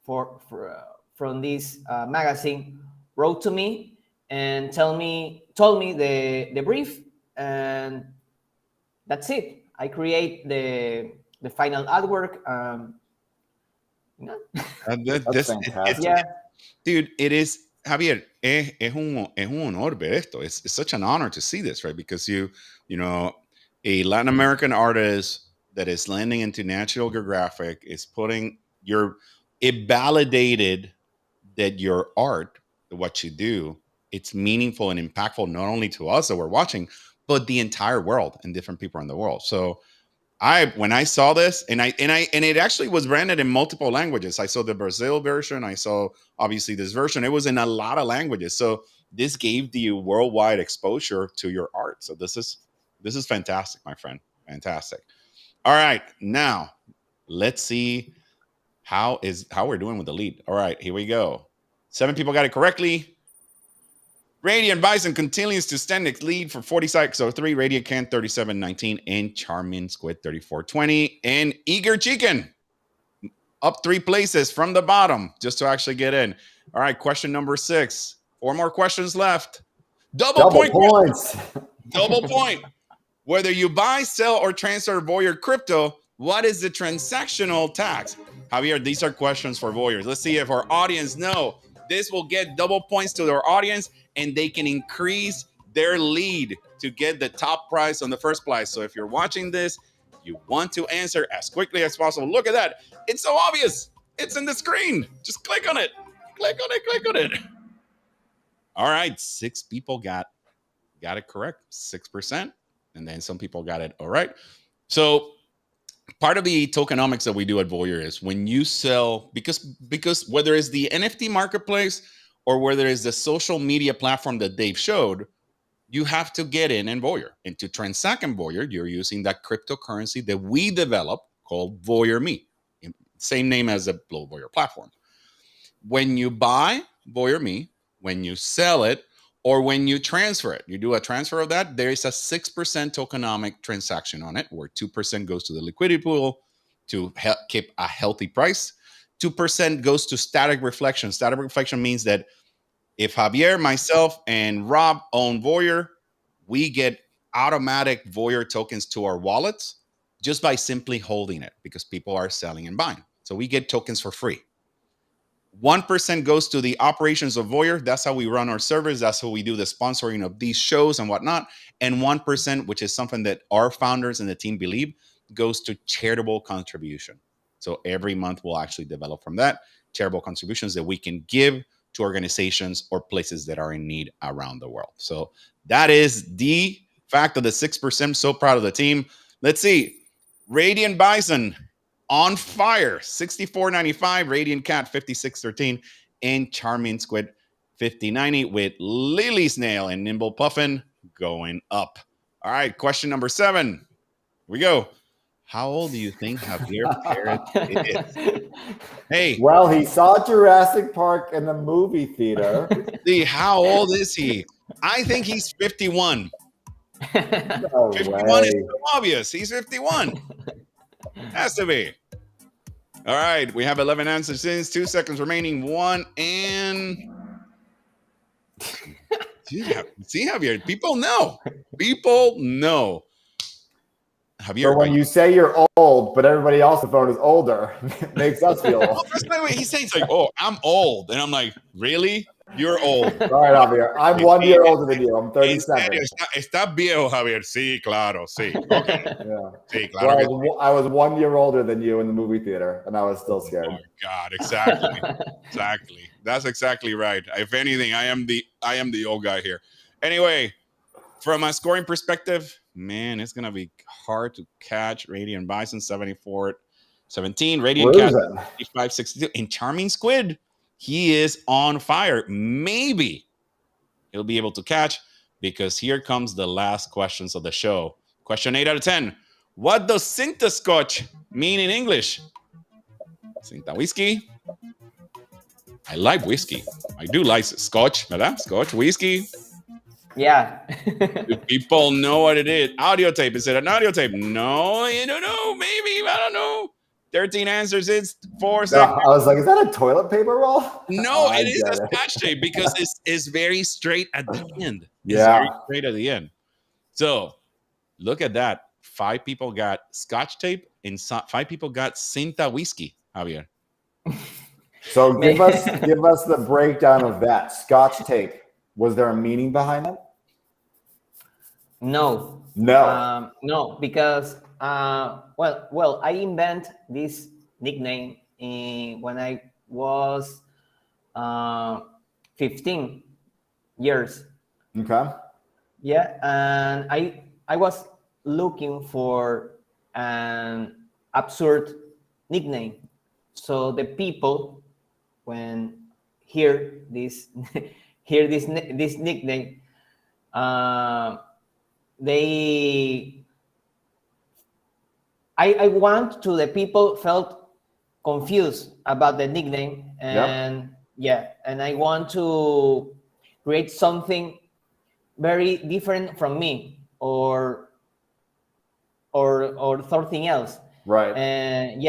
from this magazine wrote to me and told me the brief, and that's it. I create the final artwork. That's fantastic. Dude, it is, Javier, es un honor ver esto. It's such an honor to see this, right? Because you know, a Latin American artist that is landing into National Geographic is it validated that your art, what you do, it's meaningful and impactful not only to us that we're watching, but the entire world and different people in the world. So when I saw this, and it actually was branded in multiple languages. I saw the Brazil version. I saw obviously this version. It was in a lot of languages. So this gave you worldwide exposure to your art. So this is fantastic, my friend. Fantastic. All right, now let's see how we're doing with the lead. All right, here we go. 7 people got it correctly. Radiant Bison continues to stand its lead for 4603, Radiant Can 3719, and Charming Squid 3420, and Eager Chicken up 3 places from the bottom just to actually get in. All right, question number 6. 4 more questions left. Double points. Double point. Whether you buy, sell, or transfer Voyer crypto, what is the transactional tax? Javier, these are questions for Voyers. Let's see if our audience know. This will get double points to their audience, and they can increase their lead to get the top prize on the first prize. So if you're watching this, you want to answer as quickly as possible. Look at that. It's so obvious. It's in the screen. Just click on it. Click on it. All right. 6 people got it correct. 6%. And then some people got it all right. So part of the tokenomics that we do at Voyer is when you sell, because whether it's the NFT marketplace or whether it's the social media platform that Dave showed, you have to get in Voyer. And to transact in Voyer, you're using that cryptocurrency that we developed called Voyer Me. same name as the Voyer platform. When you buy VOYR Me, when you sell it, or when you transfer it, you do a transfer of that, there is a 6% tokenomic transaction on it, where 2% goes to the liquidity pool to keep a healthy price. 2% goes to static reflection. Static reflection means that if Javier, myself, and Rob own VOYR, we get automatic VOYR tokens to our wallets just by simply holding it, because people are selling and buying. So we get tokens for free. 1% goes to the operations of VOYR. That's how we run our servers. That's how we do the sponsoring of these shows and whatnot. And 1%, which is something that our founders and the team believe, goes to charitable contribution. So every month we'll actually develop from that charitable contributions that we can give to organizations or places that are in need around the world. So that is the fact of the 6%. So proud of the team. Let's see. Radiant Bison on fire, 64.95. Radiant Cat, 56.13. And Charming Squid, 50.90, with Lily Snail and Nimble Puffin going up. All right, question number 7. Here we go. How old do you think Javier Perez is? Hey. Well, he saw Jurassic Park in the movie theater. See, how old is he? I think he's 51. No 51 way. is so obvious. He's 51. Has to be. All right, we have 11 answers. 2 seconds remaining. 1 and... See, Javier, people know. People know. Javier, So when you say you're old, but everybody else on the phone is older, it makes us feel old. that's not what he's saying. It's like, oh, I'm old. And I'm like, really? You're old. All right, Javier. I'm 1 year older than you. I'm 37. Está viejo, Javier. Sí, claro, sí. Okay. Yeah. Sí, claro. Well, I was 1 year older than you in the movie theater, and I was still scared. Oh my God, exactly. Exactly. That's exactly right. If anything, I am the old guy here. Anyway, from a scoring perspective, man, it's gonna be hard to catch. Radiant Bison, 74-17. Radiant Cat, 55-62. And Charming Squid, he is on fire. Maybe he'll be able to catch, because here comes the last questions of the show. Question 8 out of 10. What does Cinta Scotch mean in English? Cinta whiskey. I like whiskey. I do like Scotch, ¿verdad? Scotch, whiskey. Yeah. Do people know what it is? Audio tape. Is it an audio tape? No, you don't know. Maybe. I don't know. 13 answers. It's 4 seconds. I was like, is that a toilet paper roll? No, it is a Scotch tape, because it's very straight at the end. It's Yeah. very straight at the end. So look at that. 5 people got Scotch tape and 5 people got Cinta whiskey, Javier. So give us the breakdown of that. Scotch tape. Was there a meaning behind it? No. No, because well, I invent this nickname when I was 15 years. Okay. Yeah, and I was looking for an absurd nickname, so the people, when hear this this nickname, I want to the people felt confused about the nickname, and and I want to create something very different from me, or something else. Right. And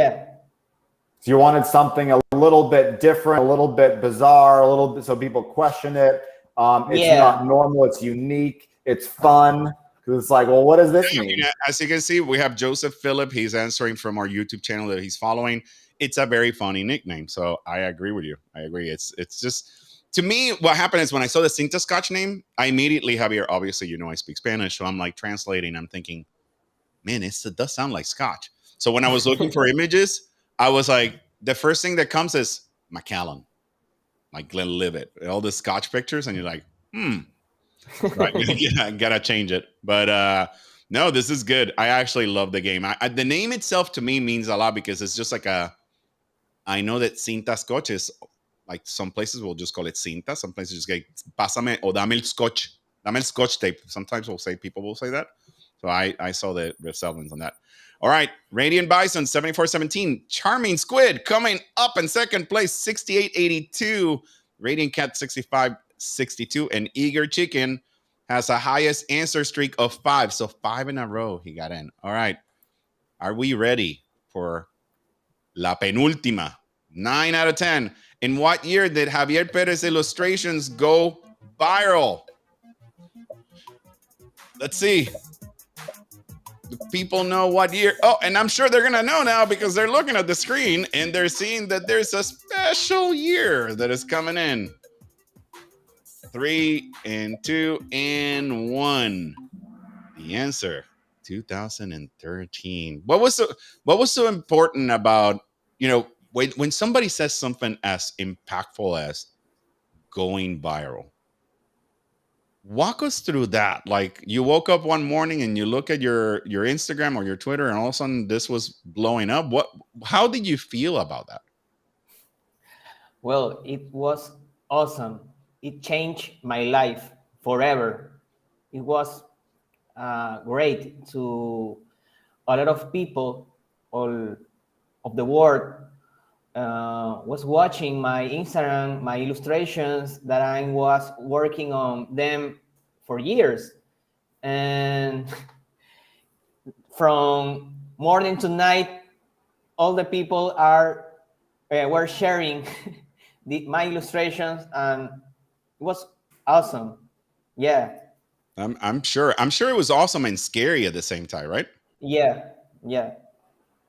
So you wanted something a little bit different, a little bit bizarre, a little bit so people question it. It's not normal. It's unique. It's fun. Because it's like, well, what does this mean? As you can see, we have Joseph Phillip. He's answering from our YouTube channel that he's following. It's a very funny nickname. So I agree with you. I agree. It's just, to me, what happened is when I saw the Cinta Scotch name, I immediately, Javier, obviously, you know, I speak Spanish. So I'm like translating. I'm thinking, man, it does sound like Scotch. So when I was looking for images, I was like, the first thing that comes is Macallan, like Glenlivet, all the Scotch pictures. And you're like, right, gotta change it. But no, this is good. I actually love the game. The name itself to me means a lot, because it's just like I know that Cinta Scotch is like, some places will just call it Cinta. Some places just get Pásame o dame el Scotch tape. Sometimes people will say that. So I saw the Selvins on that. All right, Radiant Bison 74-17. Charming Squid coming up in second place 68-82. Radiant Cat 65-62. And Eager Chicken has the highest answer streak of 5. So 5 in a row he got in. All right. Are we ready for La Penúltima? 9 out of 10. In what year did Javier Perez illustrations go viral? Let's see. Do people know what year? Oh, and I'm sure they're going to know now because they're looking at the screen and they're seeing that there's a special year that is coming in. 3 and 2 and 1. The answer, 2013. What was so important about, when somebody says something as impactful as going viral? Walk us through that. Like, you woke up one morning and you look at your Instagram or your Twitter and all of a sudden this was blowing up. How did you feel about that? Well, it was awesome. It changed my life forever. It was great to a lot of people all of the world was watching my Instagram, my illustrations that I was working on them for years. And from morning to night, all the people were sharing my illustrations, and it was awesome. Yeah. I'm sure it was awesome and scary at the same time, right? Yeah.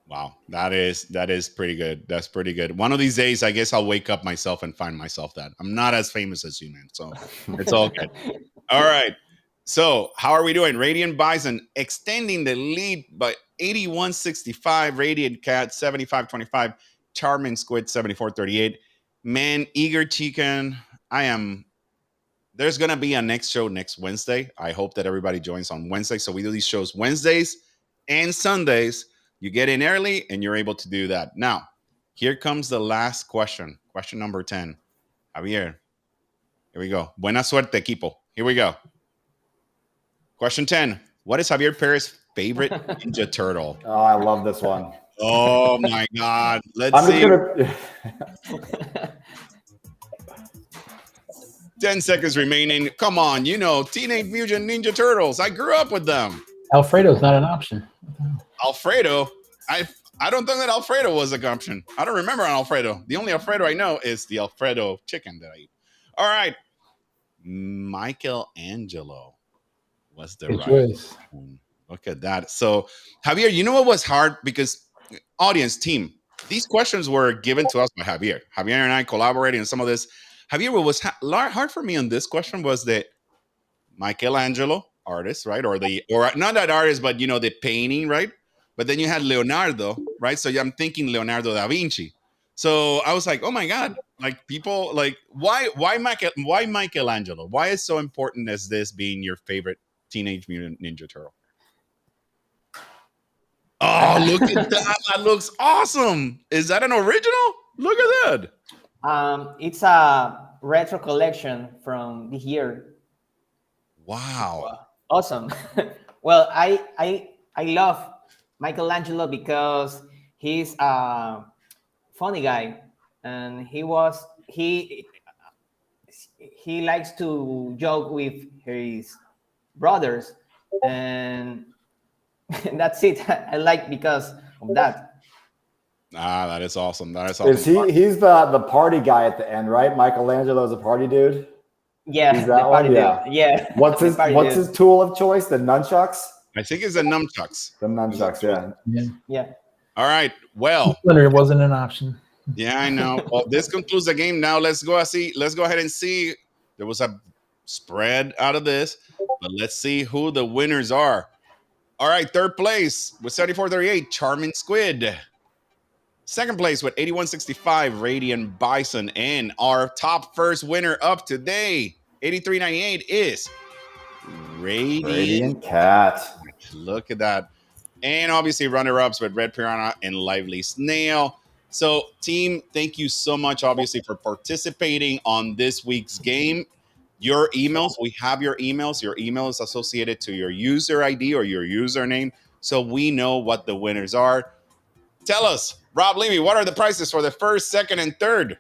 Wow, that is pretty good. That's pretty good. One of these days, I guess I'll wake up myself and find myself that. I'm not as famous as you, man. So it's all good. All right. So how are we doing? Radiant Bison extending the lead by 81-65. Radiant Cat 75-25. Charming Squid 74-38. Man, Eager Chicken. There's gonna be a next show next Wednesday. I hope that everybody joins on Wednesday. So we do these shows Wednesdays and Sundays. You get in early and you're able to do that. Now, here comes the last question. Question number 10. Javier, here we go. Buena suerte, equipo. Here we go. Question 10. What is Javier Perez's favorite Ninja Turtle? Oh, I love this one. Oh, my God. Let's see. 10 seconds remaining. Come on, Teenage Mutant Ninja Turtles. I grew up with them. Alfredo's not an option. Alfredo? I don't think that Alfredo was an option. I don't remember an Alfredo. The only Alfredo I know is the Alfredo chicken that I eat. All right. Michelangelo was the right choice. Look at that. So, Javier, you know what was hard? Because audience team, these questions were given to us by Javier. Javier and I collaborated on some of this. Javier, what was hard for me on this question was that Michelangelo, artist, right? Or not that artist, but the painting, right? But then you had Leonardo, right? So I'm thinking Leonardo da Vinci. So I was like, oh my God, like people like why Michelangelo? Why is so important as this being your favorite Teenage Mutant Ninja Turtle? Oh, look at that. That looks awesome. Is that an original? Look at that. It's a retro collection from this year. Wow. Awesome. Well, I love Michelangelo because he's a funny guy, and he likes to joke with his brothers, and that's it. I like because of that. That is awesome. That is awesome. Is he's the party guy at the end, right? Michelangelo's a party dude. Yeah, he's that one. Yeah. What's his tool of choice? The nunchucks. I think it's the nunchucks. The nunchucks. Yeah. All right. Well, it wasn't an option. Yeah, I know. Well, this concludes the game. Now let's go ahead and see. There was a spread out of this, but let's see who the winners are. All right, third place with 74-38, Charming Squid. Second place with 81-65, Radiant Bison. And our top first winner up today, 83-98, is Radiant Cat. Look at that. And obviously runner-ups with Red Piranha and Lively Snail. So, team, thank you so much, obviously, for participating on this week's game. your emails. We have your emails. Your email is associated to your user ID or your username, so we know what the winners are. Tell us, Rob Levy, what are the prices for the first, second, and third?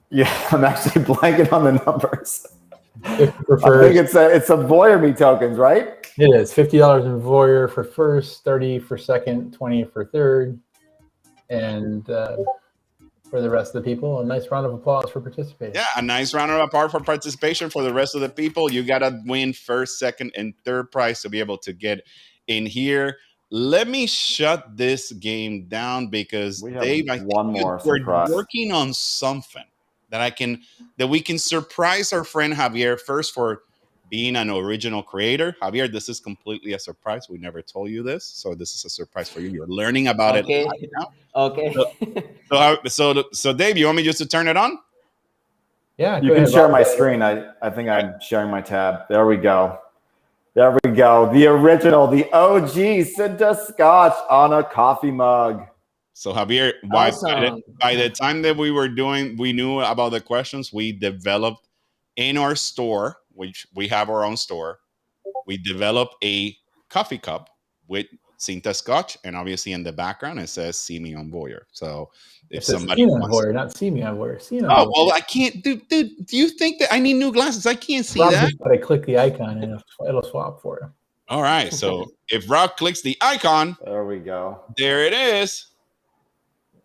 Yeah, I'm actually blanking on the numbers. I think Prefers, it's a Voyer Me tokens, right? it is $50 in Voyer for first, 30 for second, 20 for third, and for the rest of the people, a nice round of applause for participating. Yeah, a nice round of applause for participation. For the rest of the people, you gotta win first, second, and third prize to be able to get in here. Let me shut this game down because We have Dave, I one think more we're surprise. working on something that we can surprise our friend Javier first for being an original creator. Javier, this is completely a surprise. We never told you this, so this is a surprise for you. You're learning about it Okay. right now. Okay. So Dave, you want me just to turn it on? Yeah, You go can ahead, share Rob. my screen. I think I'm sharing my tab. There we go. There we go. The original, the OG Cinta Scotch on a coffee mug. So Javier, Awesome. by the time that we knew about the questions, we developed in our store, which we have our own store, we developed a coffee cup with Cinta Scotch, and obviously in the background it says "See me on Voyer." So if It says somebody seen on wants, Voyer, not see me on Voyer. Seen on oh Voyer. well, I can't. Dude, do you think that I need new glasses? I can't see Rob that. just got to click the icon and it'll swap for you. All right. So if Rob clicks the icon, There we go. there it is.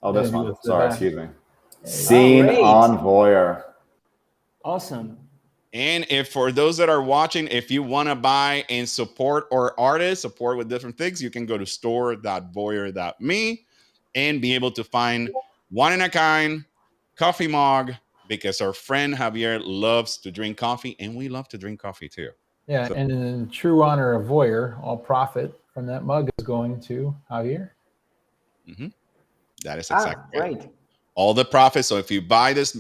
Oh, this Then you one. go to the Sorry, back. excuse me. Oh, Seen great. on Voyer. Awesome. And if for those that are watching, if you want to buy and support our artists, support with different things, you can go to store.voyer.me and be able to find one in a kind coffee mug because our friend Javier loves to drink coffee and we love to drink coffee too. Yeah, So- and in true honor of Voyer, all profit from that mug is going to Javier. That is exactly it. Great. All the profit. So if you buy this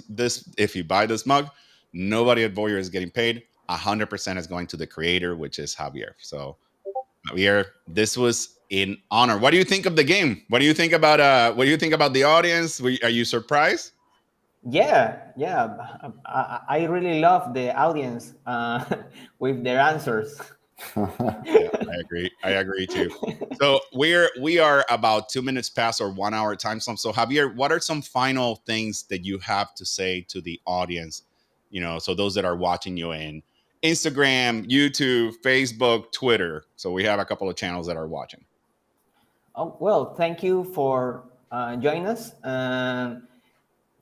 mug, nobody at Voyer is getting paid. 100% is going to the creator, which is Javier. So Javier, this was in honor. What do you think of the game? What do you think about the audience? Are you surprised? Yeah. I really love the audience with their answers. Yeah, I agree too. So we are about 2 minutes past our 1 hour time stamp. So Javier, what are some final things that you have to say to the audience? So those that are watching you in Instagram, YouTube, Facebook, Twitter. So we have a couple of channels that are watching. Oh, well, thank you for joining us.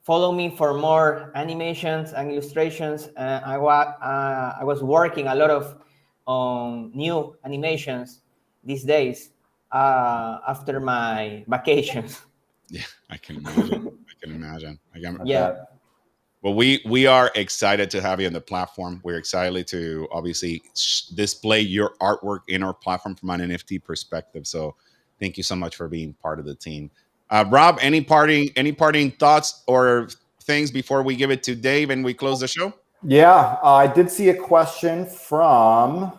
Follow me for more animations and illustrations. I was working a lot of new animations these days after my vacations. Yeah, I can imagine. Yeah. Well, we are excited to have you on the platform. We're excited to obviously display your artwork in our platform from an NFT perspective. So thank you so much for being part of the team. Rob, any parting thoughts or things before we give it to Dave and we close the show? Yeah, I did see a question from,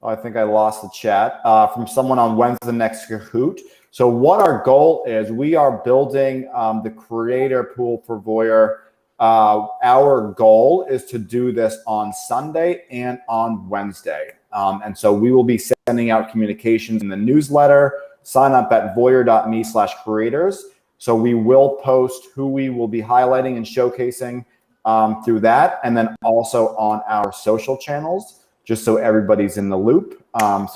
I think I lost the chat, from someone on When's the Next Kahoot. So what our goal is, we are building the creator pool for Voyer. Our goal is to do this on Sunday and on Wednesday. And so we will be sending out communications in the newsletter. Sign up at voyer.me/creators. So we will post who we will be highlighting and showcasing through that. And then also on our social channels, just so everybody's in the loop.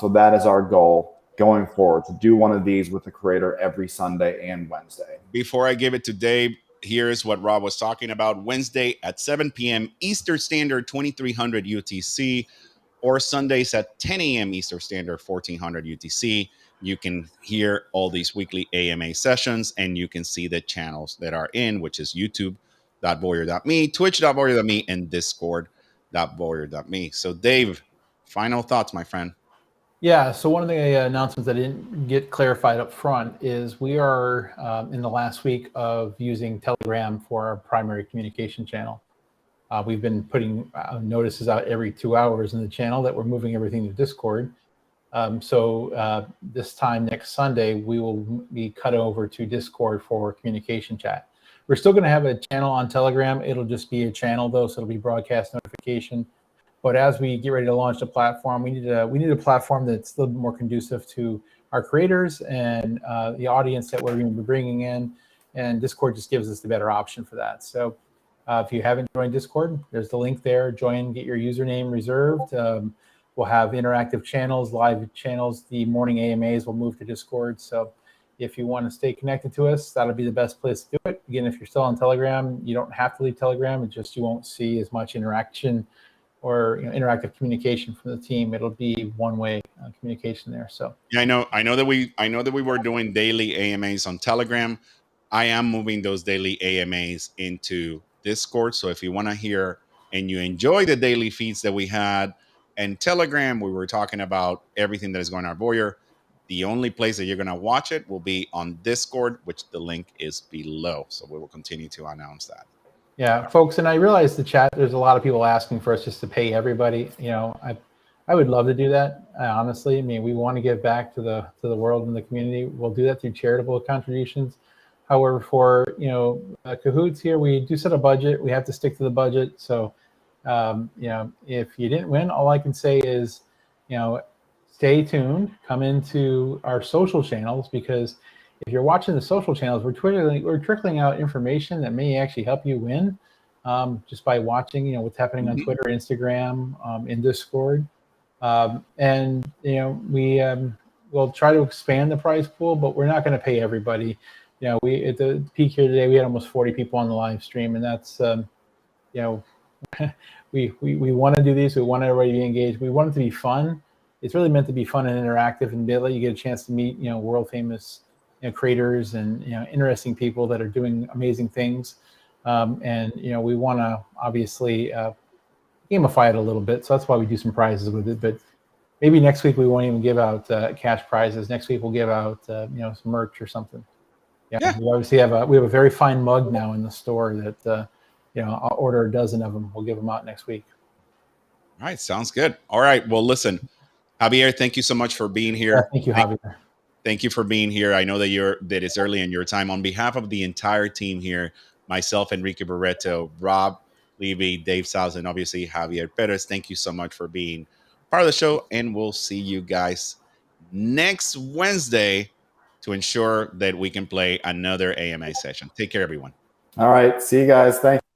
So that is our goal going forward, to do one of these with the creator every Sunday and Wednesday. Before I give it to Dave, here's what Rob was talking about. Wednesday at 7 p.m. Eastern Standard, 2300 UTC, or Sundays at 10 a.m. Eastern Standard, 1400 UTC. You can hear all these weekly AMA sessions, and you can see the channels that are in, which is youtube.voyer.me, twitch.voyer.me, and discord.voyer.me. So Dave, final thoughts, my friend. Yeah, so one of the announcements that didn't get clarified up front is we are in the last week of using Telegram for our primary communication channel. We've been putting notices out every 2 hours in the channel that we're moving everything to Discord. So this time next Sunday, we will be cut over to Discord for communication chat. We're still going to have a channel on Telegram. It'll just be a channel though, so it'll be broadcast notification. But as we get ready to launch the platform, we need a platform that's a little bit more conducive to our creators and the audience that we're going to be bringing in. And Discord just gives us the better option for that. So if you haven't joined Discord, there's the link there. Join, get your username reserved. We'll have interactive channels, live channels. The morning AMAs will move to Discord. So if you want to stay connected to us, that'll be the best place to do it. Again, if you're still on Telegram, you don't have to leave Telegram. It's just you won't see as much interaction or interactive communication from the team. It'll be one-way communication there. So yeah, I know that we were doing daily AMAs on Telegram. I am moving those daily AMAs into Discord. So if you want to hear and you enjoy the daily feeds that we had and Telegram, we were talking about everything that is going on Voyer. The only place that you're going to watch it will be on Discord, which the link is below. So we will continue to announce that. Yeah, folks, and I realize the chat, there's a lot of people asking for us just to pay everybody. I would love to do that. Honestly, I mean, we want to give back to the world and the community. We'll do that through charitable contributions. However, for Cahoots here, we do set a budget. We have to stick to the budget. So, if you didn't win, all I can say is, stay tuned. Come into our social channels, because if you're watching the social channels, we're trickling out information that may actually help you win, just by watching, what's happening on Twitter, Instagram, in Discord, and we'll try to expand the prize pool, but we're not going to pay everybody. We at the peak here today, we had almost 40 people on the live stream, and that's we want to do these. We want everybody to be engaged. We want it to be fun. It's really meant to be fun and interactive, and let you get a chance to meet world famous creators and interesting people that are doing amazing things. And we want to obviously gamify it a little bit, so that's why we do some prizes with it. But maybe next week we won't even give out cash prizes. Next week we'll give out some merch or something. Yeah. We obviously have a very fine mug now in the store that I'll order a dozen of them. We'll give them out next week. All right, sounds good. All right, well, listen, Javier, thank you so much for being here. Yeah, thank you, Javier. Thank you for being here. I know that it's early in your time. On behalf of the entire team here, myself, Enrique Barreto, Rob Levy, Dave South, and obviously Javier Perez, thank you so much for being part of the show. And we'll see you guys next Wednesday to ensure that we can play another AMA session. Take care, everyone. All right. See you guys. Thank you.